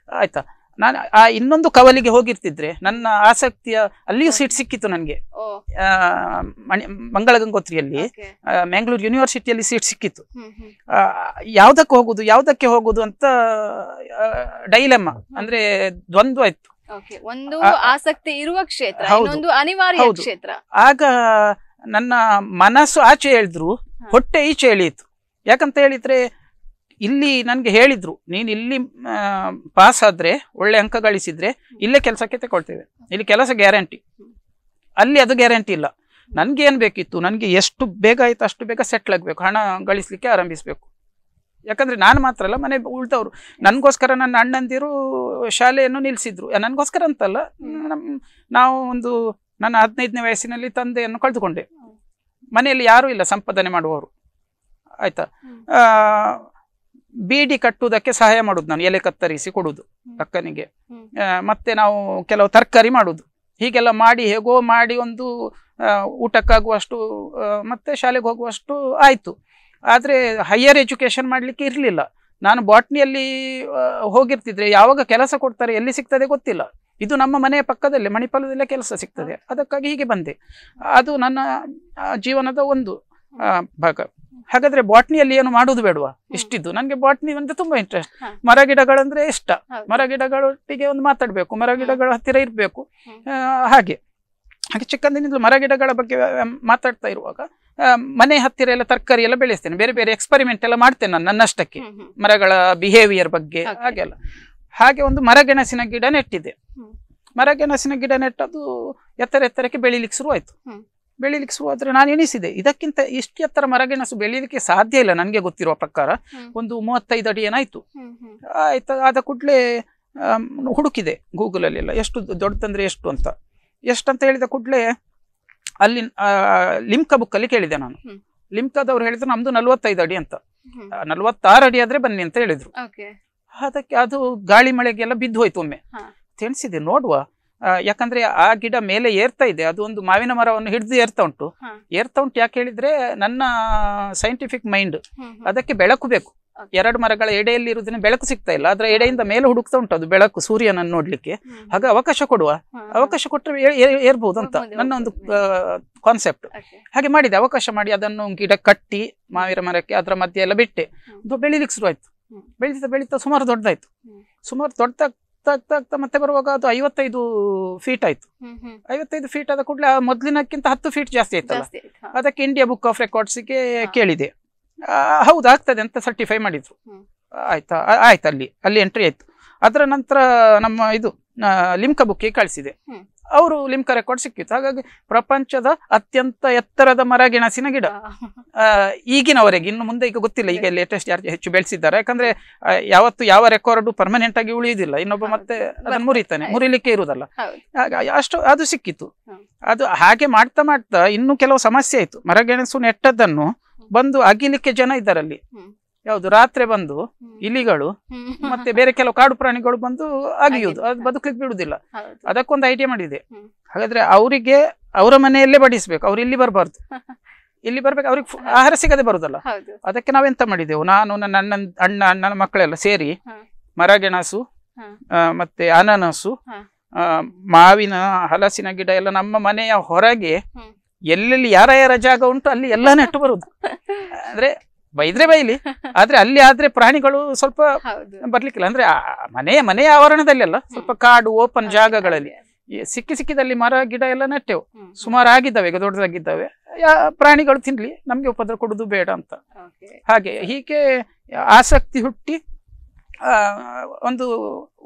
ಆಯ್ತಾ. ನಾನು ಇನ್ನೊಂದು ಕವಲಿಗೆ ಹೋಗಿರ್ತಿದ್ರೆ ನನ್ನ ಆಸಕ್ತಿಯ ಅಲ್ಲಿಯೂ ಸೀಟ್ ಸಿಕ್ಕಿತ್ತು ನನಗೆ. ಮಂಗಳ ಗಂಗೋತ್ರಿಯಲ್ಲಿ ಮ್ಯಾಂಗ್ಳೂರ್ ಯೂನಿವರ್ಸಿಟಿಯಲ್ಲಿ ಸೀಟ್ ಸಿಕ್ಕಿತ್ತು. ಯಾವ್ದಕ್ಕೆ ಹೋಗುದು ಅಂತ ಡೈಲೆಮ್ಮ, ಅಂದ್ರೆ ದ್ವಂದ್ವ ಇತ್ತು. ಒಂದು ಆಸಕ್ತಿ ಇರುವ ಕ್ಷೇತ್ರ, ಇನ್ನೊಂದು ಅನಿವಾರ್ಯ ಕ್ಷೇತ್ರ. ಆಗ ನನ್ನ ಮನಸ್ಸು ಆಚೆ ಹೇಳಿದ್ರು, ಹೊಟ್ಟೆ ಈಚೆ ಎಳೆಯಿತು. ಯಾಕಂತ ಹೇಳಿದ್ರೆ ಇಲ್ಲಿ ನನ್ಗೆ ಹೇಳಿದ್ರು, ನೀನ್ ಇಲ್ಲಿ ಪಾಸ್ ಆದ್ರೆ, ಒಳ್ಳೆ ಅಂಕ ಗಳಿಸಿದ್ರೆ ಇಲ್ಲೇ ಕೆಲಸಕ್ಕೆ ತಗೊಳ್ತೇವೆ, ಇಲ್ಲಿ ಕೆಲಸ ಗ್ಯಾರಂಟಿ. ಅಲ್ಲಿ ಅದು ಗ್ಯಾರಂಟಿ ಇಲ್ಲ. ನನ್ಗೆ ಏನ್ ಬೇಕಿತ್ತು, ನನ್ಗೆ ಎಷ್ಟು ಬೇಗ ಆಯ್ತು ಅಷ್ಟು ಬೇಗ ಸೆಟ್ಲ್ ಆಗ್ಬೇಕು, ಹಣ ಗಳಿಸ್ಲಿಕ್ಕೆ ಆರಂಭಿಸ್ಬೇಕು. ಯಾಕಂದ್ರೆ ನಾನು ಮಾತ್ರ ಅಲ್ಲ, ಮನೆ ಉಳ್ದವ್ರು ನನ್ಗೋಸ್ಕರ ನನ್ನ ಅಣ್ಣಂದಿರು ಶಾಲೆಯನ್ನು ನಿಲ್ಸಿದ್ರು. ನನ್ಗೋಸ್ಕರ ಅಂತಲ್ಲ, ನಾವು ನನ್ನ 15ನೇ ವಯಸ್ಸಿನಲ್ಲಿ ತಂದೆಯನ್ನು ಕಳೆದುಕೊಂಡೆ. ಮನೆಯಲ್ಲಿ ಯಾರೂ ಇಲ್ಲ ಸಂಪಾದನೆ ಮಾಡುವವರು ಆಯ್ತಾ. ಬೀಡಿ ಕಟ್ಟುವುದಕ್ಕೆ ಸಹಾಯ ಮಾಡುದು ನಾನು, ಎಲೆ ಕತ್ತರಿಸಿ ಕೊಡುದು ಅಕ್ಕನಿಗೆ. ಮತ್ತೆ ನಾವು ಕೆಲವು ತರಕಾರಿ ಮಾಡುದು. ಹೀಗೆಲ್ಲ ಮಾಡಿ ಹೇಗೋ ಮಾಡಿ ಒಂದು ಊಟಕ್ಕಾಗುವಷ್ಟು ಮತ್ತೆ ಶಾಲೆಗೆ ಹೋಗುವಷ್ಟು ಆಯ್ತು. ಆದ್ರೆ ಹೈಯರ್ ಎಜುಕೇಶನ್ ಮಾಡ್ಲಿಕ್ಕೆ ಇರ್ಲಿಲ್ಲ. ನಾನು ಬಾಟ್ನಿಯಲ್ಲಿ ಹೋಗಿರ್ತಿದ್ರೆ ಯಾವಾಗ ಕೆಲಸ ಕೊಡ್ತಾರೆ, ಎಲ್ಲಿ ಸಿಗ್ತದೆ ಗೊತ್ತಿಲ್ಲ. ಇದು ನಮ್ಮ ಮನೆಯ ಪಕ್ಕದಲ್ಲೇ ಮಣಿಪಾಲದಲ್ಲೇ ಕೆಲಸ ಸಿಗ್ತದೆ, ಅದಕ್ಕಾಗಿ ಹೀಗೆ ಬಂದೆ. ಅದು ನನ್ನ ಜೀವನದ ಒಂದು ಭಾಗ. ಹಾಗಾದ್ರೆ ಬಾಟ್ನಿಯಲ್ಲಿ ಏನು ಮಾಡುದು ಬೇಡವಾ, ಇಷ್ಟಿದ್ದು ನನಗೆ ಬಾಟ್ನಿ ಅಂದ್ರೆ ತುಂಬಾ ಇಂಟ್ರೆಸ್ಟ್. ಮರ ಗಿಡಗಳಂದ್ರೆ ಇಷ್ಟ, ಮರ ಗಿಡಗಳೊಟ್ಟಿಗೆ ಒಂದು ಮಾತಾಡ್ಬೇಕು, ಮರ ಗಿಡಗಳ ಹತ್ತಿರ ಇರ್ಬೇಕು. ಹಾಗೆ ಚಿಕ್ಕಂದಿನಿಂದಲೂ ಮರ ಗಿಡಗಳ ಬಗ್ಗೆ ಮಾತಾಡ್ತಾ ಇರುವಾಗ ಮನೆ ಹತ್ತಿರ ಎಲ್ಲ ತರಕಾರಿ ಎಲ್ಲ ಬೆಳೆಸ್ತೇನೆ. ಬೇರೆ ಬೇರೆ ಎಕ್ಸ್ಪರಿಮೆಂಟ್ ಎಲ್ಲ ಮಾಡ್ತೇನೆ ನಾನು ನನ್ನಷ್ಟಕ್ಕೆ, ಮರಗಳ ಬಿಹೇವಿಯರ್ ಬಗ್ಗೆ ಹಾಗೆಲ್ಲ. ಹಾಗೆ ಒಂದು ಮರಗೆಣಸಿನ ಗಿಡ ನೆಟ್ಟಿದೆ. ಮರಗೆಣಸಿನ ಗಿಡ ನೆಟ್ಟದು ಎತ್ತರಕ್ಕೆ ಬೆಳಿಲಿಕ್ಕೆ ಶುರುವಾಯ್ತು. ಬೆಳಿಲಿಕ್ಕೆ ಶುರುವಾದ್ರೆ ನಾನು ಎಣಿಸಿದೆ, ಇದಕ್ಕಿಂತ ಇಷ್ಟು ಎತ್ತರ ಮರಗೆಣಸು ಬೆಳೀಲಿಕ್ಕೆ ಸಾಧ್ಯ ಇಲ್ಲ ನನಗೆ ಗೊತ್ತಿರುವ ಪ್ರಕಾರ. ಒಂದು 35 ಅಡಿ ಏನಾಯ್ತು ಆಯ್ತಾ. ಆದ ಕೂಡಲೇ ಹುಡುಕಿದೆ ಗೂಗಲಲ್ಲೆಲ್ಲ, ಎಷ್ಟು ದೊಡ್ಡದಂದ್ರೆ ಎಷ್ಟಂತ ಹೇಳಿದ ಕೂಡಲೇ ಅಲ್ಲಿ ಲಿಮ್ಕಾ ಬುಕ್ಕಲ್ಲಿ ಕೇಳಿದೆ ನಾನು. ಲಿಮ್ಕಾದವ್ರು ಹೇಳಿದ್ರು ನಮ್ದು 45 ಅಡಿ ಅಂತ, 46 ಅಡಿ ಆದ್ರೆ ಬನ್ನಿ ಅಂತ ಹೇಳಿದ್ರು. ಅದಕ್ಕೆ ಅದು ಗಾಳಿ ಮಳೆಗೆಲ್ಲ ಬಿದ್ದು ಹೋಯ್ತು ಒಮ್ಮೆ. ತೆಣಿಸಿದೆ ನೋಡುವ, ಯಾಕಂದ್ರೆ ಆ ಗಿಡ ಮೇಲೆ ಏರ್ತಾ ಇದೆ. ಅದು ಒಂದು ಮಾವಿನ ಮರವನ್ನು ಹಿಡಿದು ಏರ್ತಾ ಉಂಟು. ಯಾಕೆ ಹೇಳಿದ್ರೆ ನನ್ನ ಸೈಂಟಿಫಿಕ್ ಮೈಂಡ್ ಅದಕ್ಕೆ ಬೆಳಕು ಬೇಕು. 2 ಮರಗಳ ಎಡೆಯಲ್ಲಿ ಇರುವುದನ್ನ ಬೆಳಕು ಸಿಗ್ತಾ ಇಲ್ಲ, ಅದರ ಎಡೆಯಿಂದ ಮೇಲೆ ಹುಡುಕ್ತಾ ಉಂಟು ಅದು ಬೆಳಕು, ಸೂರ್ಯನನ್ನು ನೋಡ್ಲಿಕ್ಕೆ. ಹಾಗೆ ಅವಕಾಶ ಕೊಟ್ಟರೆ ಏರ್ಬಹುದು ಅಂತ ನನ್ನ ಒಂದು ಕಾನ್ಸೆಪ್ಟ್. ಹಾಗೆ ಮಾಡಿದೆ, ಅವಕಾಶ ಮಾಡಿ ಅದನ್ನು ಗಿಡ ಕಟ್ಟಿ ಮಾವಿನ ಮರಕ್ಕೆ ಅದರ ಮಧ್ಯೆ ಎಲ್ಲ ಬಿಟ್ಟೆ. ಬೆಳಿಲಿಕ್ಕೆ ಶುರುವಾಯ್ತು. ಬೆಳೀತಾ ಸುಮಾರು ದೊಡ್ಡದಾಯ್ತು. ಸುಮಾರು ದೊಡ್ಡ ಮತ್ತೆ ಬರುವಾಗ ಅದು 55 ಫೀಟ್ ಆಯ್ತು. 55 ಫೀಟ್ ಆದ ಕೂಡಲೇ ಮೊದಲಿನಕ್ಕಿಂತ 10 ಫೀಟ್ ಜಾಸ್ತಿ ಆಯ್ತಲ್ಲ. ಅದಕ್ಕೆ ಇಂಡಿಯಾ ಬುಕ್ ಆಫ್ ರೆಕಾರ್ಡ್ಸ್ಗೆ ಕೇಳಿದೆ, ಹೌದು ಆಗ್ತದೆ ಅಂತ ಸರ್ಟಿಫೈ ಮಾಡಿದ್ರು. ಆಯ್ತು ಅಲ್ಲಿ ಎಂಟ್ರಿ ಆಯ್ತು. ಅದರ ನಂತರ ನಮ್ಮ ಲಿಮ್ಕಾ ಬುಕ್ಕಿಗೆ ಕಳಿಸಿದೆ. ಅವರು ಲಿಮ್ಕಾ ರೆಕಾರ್ಡ್ ಸಿಕ್ಕಿತ್ತು. ಹಾಗಾಗಿ ಪ್ರಪಂಚದ ಅತ್ಯಂತ ಎತ್ತರದ ಮರಗೆಣಸಿನ ಗಿಡ ಈಗಿನವರೆಗೆ, ಇನ್ನು ಮುಂದೆ ಈಗ ಗೊತ್ತಿಲ್ಲ, ಈಗ ಲೇಟೆಸ್ಟ್ ಯಾರು ಹೆಚ್ಚು ಬೆಳೆಸಿದ್ದಾರೆ. ಯಾಕಂದ್ರೆ ಯಾವತ್ತು ಯಾವ ರೆಕಾರ್ಡ್ ಪರ್ಮನೆಂಟ್ ಆಗಿ ಉಳಿಯುವುದಿಲ್ಲ, ಇನ್ನೊಬ್ಬ ಮತ್ತೆ ಅದನ್ನು ಮುರಿಲಿಕ್ಕೆ ಇರುವುದಲ್ಲ. ಅಷ್ಟು ಅದು ಸಿಕ್ಕಿತ್ತು. ಅದು ಹಾಗೆ ಮಾಡ್ತಾ ಇನ್ನು ಕೆಲವು ಸಮಸ್ಯೆ ಆಯ್ತು. ಮರಗೆಣಸು ನೆಟ್ಟದ್ದನ್ನು ಬಂದು ಅಗಿಲಿಕ್ಕೆ ಜನ ಇದ್ದಾರಲ್ಲಿ. ಯಾವುದು ರಾತ್ರಿ ಬಂದು ಇಲಿಗಳು ಮತ್ತೆ ಬೇರೆ ಕೆಲವು ಕಾಡು ಪ್ರಾಣಿಗಳು ಬಂದು ಅಗಿಯುವುದು, ಅದು ಬದುಕಲಿಕ್ಕೆ ಬಿಡುದಿಲ್ಲ. ಅದಕ್ಕೊಂದು ಐಡಿಯಾ ಮಾಡಿದೆ. ಹಾಗಾದ್ರೆ ಅವರಿಗೆ ಅವರ ಮನೆಯಲ್ಲೇ ಬಡಿಸ್ಬೇಕು, ಅವ್ರು ಇಲ್ಲಿ ಬರ್ಬಾರ್ದು. ಇಲ್ಲಿ ಬರ್ಬೇಕು, ಅವ್ರಿಗೆ ಆಹಾರ ಸಿಗದೆ ಬರುದಲ್ಲ. ಅದಕ್ಕೆ ನಾವೆಂತ ಮಾಡಿದೆವು, ನಾನು ನನ್ನ ಅಣ್ಣನ ಮಕ್ಕಳೆಲ್ಲ ಸೇರಿ ಮರಗೆಣಸು ಮತ್ತೆ ಅನಾನಸು, ಹ. ಮಾವಿನ ಹಲಸಿನ ಗಿಡ ಎಲ್ಲ ನಮ್ಮ ಮನೆಯ ಹೊರಗೆ ಎಲ್ಲೆಲ್ಲಿ ಯಾರ ಜಾಗ ಉಂಟು ಅಲ್ಲಿ ಎಲ್ಲ ನೆಟ್ಟು ಬರುದು. ಅಂದ್ರೆ ಬೈದ್ರೆ ಬೈಲಿ, ಆದ್ರೆ ಅಲ್ಲಿ ಆದ್ರೆ ಪ್ರಾಣಿಗಳು ಸ್ವಲ್ಪ ಬರ್ಲಿಕ್ಕಿಲ್ಲ. ಅಂದ್ರೆ ಮನೆಯ ಆವರಣದಲ್ಲಿ ಅಲ್ಲ, ಸ್ವಲ್ಪ ಕಾಡು ಓಪನ್ ಜಾಗಗಳಲ್ಲಿ ಸಿಕ್ಕಿದಲ್ಲಿ ಮರ ಗಿಡ ಎಲ್ಲ ನೆಟ್ಟೆವು. ಸುಮಾರು ಆಗಿದ್ದಾವೆ, ಈಗ ದೊಡ್ಡದಾಗಿದ್ದಾವೆ. ಪ್ರಾಣಿಗಳು ತಿನ್ಲಿ, ನಮ್ಗೆ ಉಪದ್ರ ಕೊಡುದು ಬೇಡ ಅಂತ. ಹೀಗೆ ಆಸಕ್ತಿ ಹುಟ್ಟಿ ಒಂದು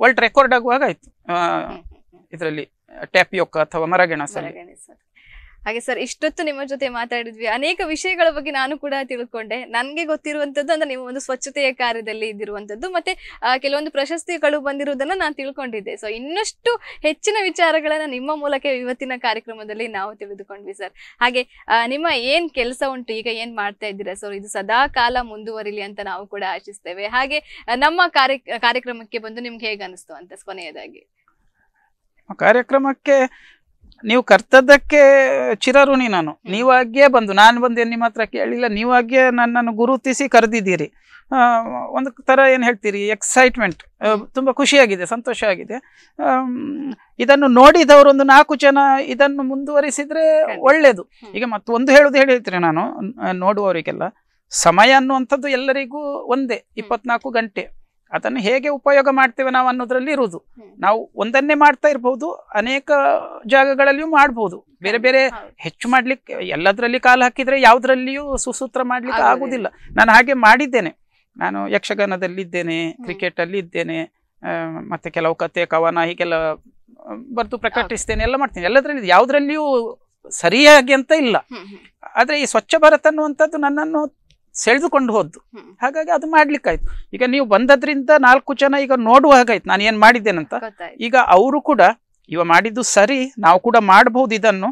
ವರ್ಲ್ಡ್ ರೆಕಾರ್ಡ್ ಆಗುವಾಗ ಆಯ್ತು ಇದರಲ್ಲಿ ಟ್ಯಾಪಿಯೋಕ ಅಥವಾ ಮರಗೆಣಸಲ್ಲಿ. ಹಾಗೆ ಸರ್, ಇಷ್ಟೊತ್ತು ನಿಮ್ಮ ಜೊತೆ ಮಾತಾಡಿದ್ವಿ. ಅನೇಕ ವಿಷಯಗಳ ಬಗ್ಗೆ ನಾನು ಕೂಡ ತಿಳ್ಕೊಂಡೆ. ನನ್ಗೆ ಗೊತ್ತಿರುವಂತದ್ದು ಅಂದ್ರೆ ನೀವು ಒಂದು ಸ್ವಚ್ಛತೆಯ ಕಾರ್ಯದಲ್ಲಿ ಇದ್ದಿರುವಂತದ್ದು, ಮತ್ತೆ ಕೆಲವೊಂದು ಪ್ರಶಸ್ತಿಗಳು ಬಂದಿರುವುದನ್ನ ನಾನು ತಿಳ್ಕೊಂಡಿದ್ದೆ. ಸೊ ಇನ್ನಷ್ಟು ಹೆಚ್ಚಿನ ವಿಚಾರಗಳನ್ನ ನಿಮ್ಮ ಮೂಲಕ ಇವತ್ತಿನ ಕಾರ್ಯಕ್ರಮದಲ್ಲಿ ನಾವು ತಿಳಿದುಕೊಂಡ್ವಿ ಸರ್. ಹಾಗೆ ನಿಮ್ಮ ಏನ್ ಕೆಲಸ ಉಂಟು, ಈಗ ಏನ್ ಮಾಡ್ತಾ ಇದ್ದೀರಾ ಸರ್, ಇದು ಸದಾ ಕಾಲ ಮುಂದುವರಿಲಿ ಅಂತ ನಾವು ಕೂಡ ಆಶಿಸ್ತೇವೆ. ಹಾಗೆ ನಮ್ಮ ಕಾರ್ಯಕ್ರಮಕ್ಕೆ ಬಂದು ನಿಮ್ಗೆ ಹೇಗೆ ಅನಿಸ್ತು ಅಂತ ಕೊನೆಯದಾಗಿ? ಕಾರ್ಯಕ್ರಮಕ್ಕೆ ನೀವು ಕರ್ತದ್ದಕ್ಕೆ ಚಿರಋಣಿ ನಾನು. ನೀವಾಗ್ಯೇ ಬಂದು, ನಾನು ಬಂದು ನಿಮ್ಮ ಹತ್ರ ಕೇಳಿಲ್ಲ, ನೀವಾಗ್ಯೇ ನನ್ನನ್ನು ಗುರುತಿಸಿ ಕರೆದಿದ್ದೀರಿ. ಒಂದು ತರ ಏನ್ ಹೇಳ್ತೀರಿ, ಎಕ್ಸೈಟ್ಮೆಂಟ್, ತುಂಬಾ ಖುಷಿಯಾಗಿದೆ, ಸಂತೋಷ ಆಗಿದೆ. ಇದನ್ನು ನೋಡಿದವರು ಒಂದು 4 ಜನ ಇದನ್ನು ಮುಂದುವರಿಸಿದ್ರೆ ಒಳ್ಳೇದು. ಈಗ ಮತ್ತೊಂದು ಹೇಳ್ತೀರಿ ನಾನು ನೋಡುವವರಿಗೆಲ್ಲ, ಸಮಯ ಅನ್ನುವಂಥದ್ದು ಎಲ್ಲರಿಗೂ ಒಂದೇ, 24 ಗಂಟೆ. ಅದನ್ನು ಹೇಗೆ ಉಪಯೋಗ ಮಾಡ್ತೇವೆ ನಾವು ಅನ್ನೋದ್ರಲ್ಲಿ ಇರುವುದು. ನಾವು ಒಂದನ್ನೇ ಮಾಡ್ತಾ ಇರ್ಬೋದು, ಅನೇಕ ಜಾಗಗಳಲ್ಲಿಯೂ ಮಾಡ್ಬೋದು. ಬೇರೆ ಬೇರೆ ಹೆಚ್ಚು ಮಾಡ್ಲಿಕ್ಕೆ ಎಲ್ಲದರಲ್ಲಿ ಕಾಲು ಹಾಕಿದ್ರೆ ಯಾವುದ್ರಲ್ಲಿಯೂ ಸುಸೂತ್ರ ಮಾಡ್ಲಿಕ್ಕೆ ಆಗುದಿಲ್ಲ. ನಾನು ಹಾಗೆ ಮಾಡಿದ್ದೇನೆ. ನಾನು ಯಕ್ಷಗಾನದಲ್ಲಿದ್ದೇನೆ, ಕ್ರಿಕೆಟ್ ಅಲ್ಲಿ ಇದ್ದೇನೆ, ಮತ್ತೆ ಕೆಲವು ಕತೆ ಕವನ ಹೀಗೆಲ್ಲ ಬರೆದು ಪ್ರಕಟಿಸ್ತೇನೆ, ಎಲ್ಲ ಮಾಡ್ತೇನೆ. ಎಲ್ಲದ್ರಲ್ಲಿ ಯಾವುದ್ರಲ್ಲಿಯೂ ಸರಿಯಾಗಿ ಅಂತ ಇಲ್ಲ. ಆದ್ರೆ ಈ ಸ್ವಚ್ಛ ಭಾರತ್ ಅನ್ನುವಂಥದ್ದು ನನ್ನನ್ನು ಸೆಳೆದುಕೊಂಡು ಹೋದ್ದು. ಹಾಗಾಗಿ ಅದು ಮಾಡ್ಲಿಕ್ಕಾಯ್ತು. ಈಗ ನೀವು ಬಂದದ್ರಿಂದ 4 ಜನ ಈಗ ನೋಡುವ ಹಾಗಾಯ್ತು ನಾನು ಏನ್ ಮಾಡಿದ್ದೇನಂತ. ಈಗ ಅವರು ಕೂಡ ಇವ ಮಾಡಿದ್ದು ಸರಿ, ನಾವು ಕೂಡ ಮಾಡಬಹುದು ಇದನ್ನು,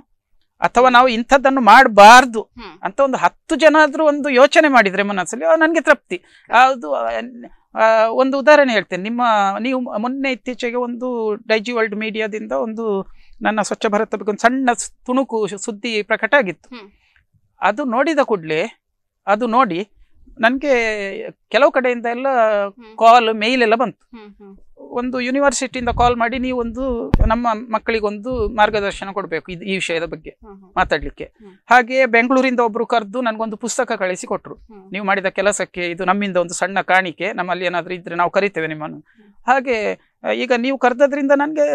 ಅಥವಾ ನಾವು ಇಂಥದ್ದನ್ನು ಮಾಡಬಾರ್ದು ಅಂತ ಒಂದು 10 ಜನ ಆದ್ರೂ ಒಂದು ಯೋಚನೆ ಮಾಡಿದ್ರೆ ಮನಸ್ಸಲ್ಲಿ ನನ್ಗೆ ತೃಪ್ತಿ. ಅದು ಒಂದು ಉದಾಹರಣೆ ಹೇಳ್ತೇನೆ. ನೀವು ಮೊನ್ನೆ ಇತ್ತೀಚೆಗೆ ಒಂದು ಡೈಜಿ ವರ್ಲ್ಡ್ ಮೀಡಿಯಾದಿಂದ ಒಂದು ನನ್ನ ಸ್ವಚ್ಛ ಭಾರತ ಬಗ್ಗೆ ಒಂದು ಸಣ್ಣ ತುಣುಕು ಸುದ್ದಿ ಪ್ರಕಟ ಆಗಿತ್ತು. ಅದು ನೋಡಿದ ಕೂಡಲೇ, ಅದು ನೋಡಿ ನನಗೆ ಕೆಲವು ಕಡೆಯಿಂದ ಎಲ್ಲ ಕಾಲ್ ಮೇಲ್ ಎಲ್ಲ ಬಂತು. ಒಂದು ಯೂನಿವರ್ಸಿಟಿಯಿಂದ ಕಾಲ್ ಮಾಡಿ, ನೀವೊಂದು ನಮ್ಮ ಮಕ್ಕಳಿಗೊಂದು ಮಾರ್ಗದರ್ಶನ ಕೊಡಬೇಕು ಈ ವಿಷಯದ ಬಗ್ಗೆ ಮಾತಾಡ್ಲಿಕ್ಕೆ. ಹಾಗೆ ಬೆಂಗಳೂರಿಂದ ಒಬ್ರು ಕರೆದು ನನಗೊಂದು ಪುಸ್ತಕ ಕಳಿಸಿ ಕೊಟ್ರು. ನೀವು ಮಾಡಿದ ಕೆಲಸಕ್ಕೆ ಇದು ನಮ್ಮಿಂದ ಒಂದು ಸಣ್ಣ ಕಾಣಿಕೆ, ನಮ್ಮಲ್ಲಿ ಏನಾದ್ರೂ ಇದ್ರೆ ನಾವು ಕರಿತೇವೆ ನಿಮ್ಮನ್ನು. ಹಾಗೆ ಈಗ ನೀವು ಕರೆದ್ರಿಂದ ನನಗೆ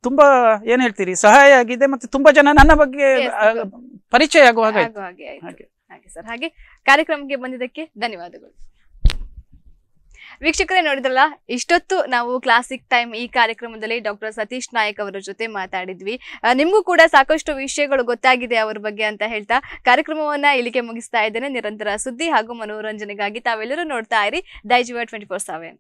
ತುಂಬಾ ಏನ್ ಹೇಳ್ತೀರಿ, ಸಹಾಯ ಆಗಿದೆ. ಮತ್ತೆ ತುಂಬಾ ಜನ ನನ್ನ ಬಗ್ಗೆ ಪರಿಚಯ ಆಗುವ ಹಾಗೆ. ಸರ್, ಹಾಗೆ ಕಾರ್ಯಕ್ರಮಕ್ಕೆ ಬಂದಿದ್ದಕ್ಕೆ ಧನ್ಯವಾದಗಳು. ವೀಕ್ಷಕರೇ, ನೋಡಿದ್ರಲ್ಲ, ಇಷ್ಟೊತ್ತು ನಾವು ಕ್ಲಾಸಿಕ್ ಟೈಮ್ ಈ ಕಾರ್ಯಕ್ರಮದಲ್ಲಿ ಡಾಕ್ಟರ್ ಸತೀಶ್ ನಾಯಕ್ ಅವರ ಜೊತೆ ಮಾತಾಡಿದ್ವಿ. ನಿಮ್ಗೂ ಕೂಡ ಸಾಕಷ್ಟು ವಿಷಯಗಳು ಗೊತ್ತಾಗಿದೆ ಅವರ ಬಗ್ಗೆ ಅಂತ ಹೇಳ್ತಾ ಕಾರ್ಯಕ್ರಮವನ್ನ ಇಲ್ಲಿಗೆ ಮುಗಿಸ್ತಾ ಇದ್ದೇನೆ. ನಿರಂತರ ಸುದ್ದಿ ಹಾಗೂ ಮನೋರಂಜನೆಗಾಗಿ ತಾವೆಲ್ಲರೂ ನೋಡ್ತಾ ಇರಿ ದೈಜಿವ 24/7.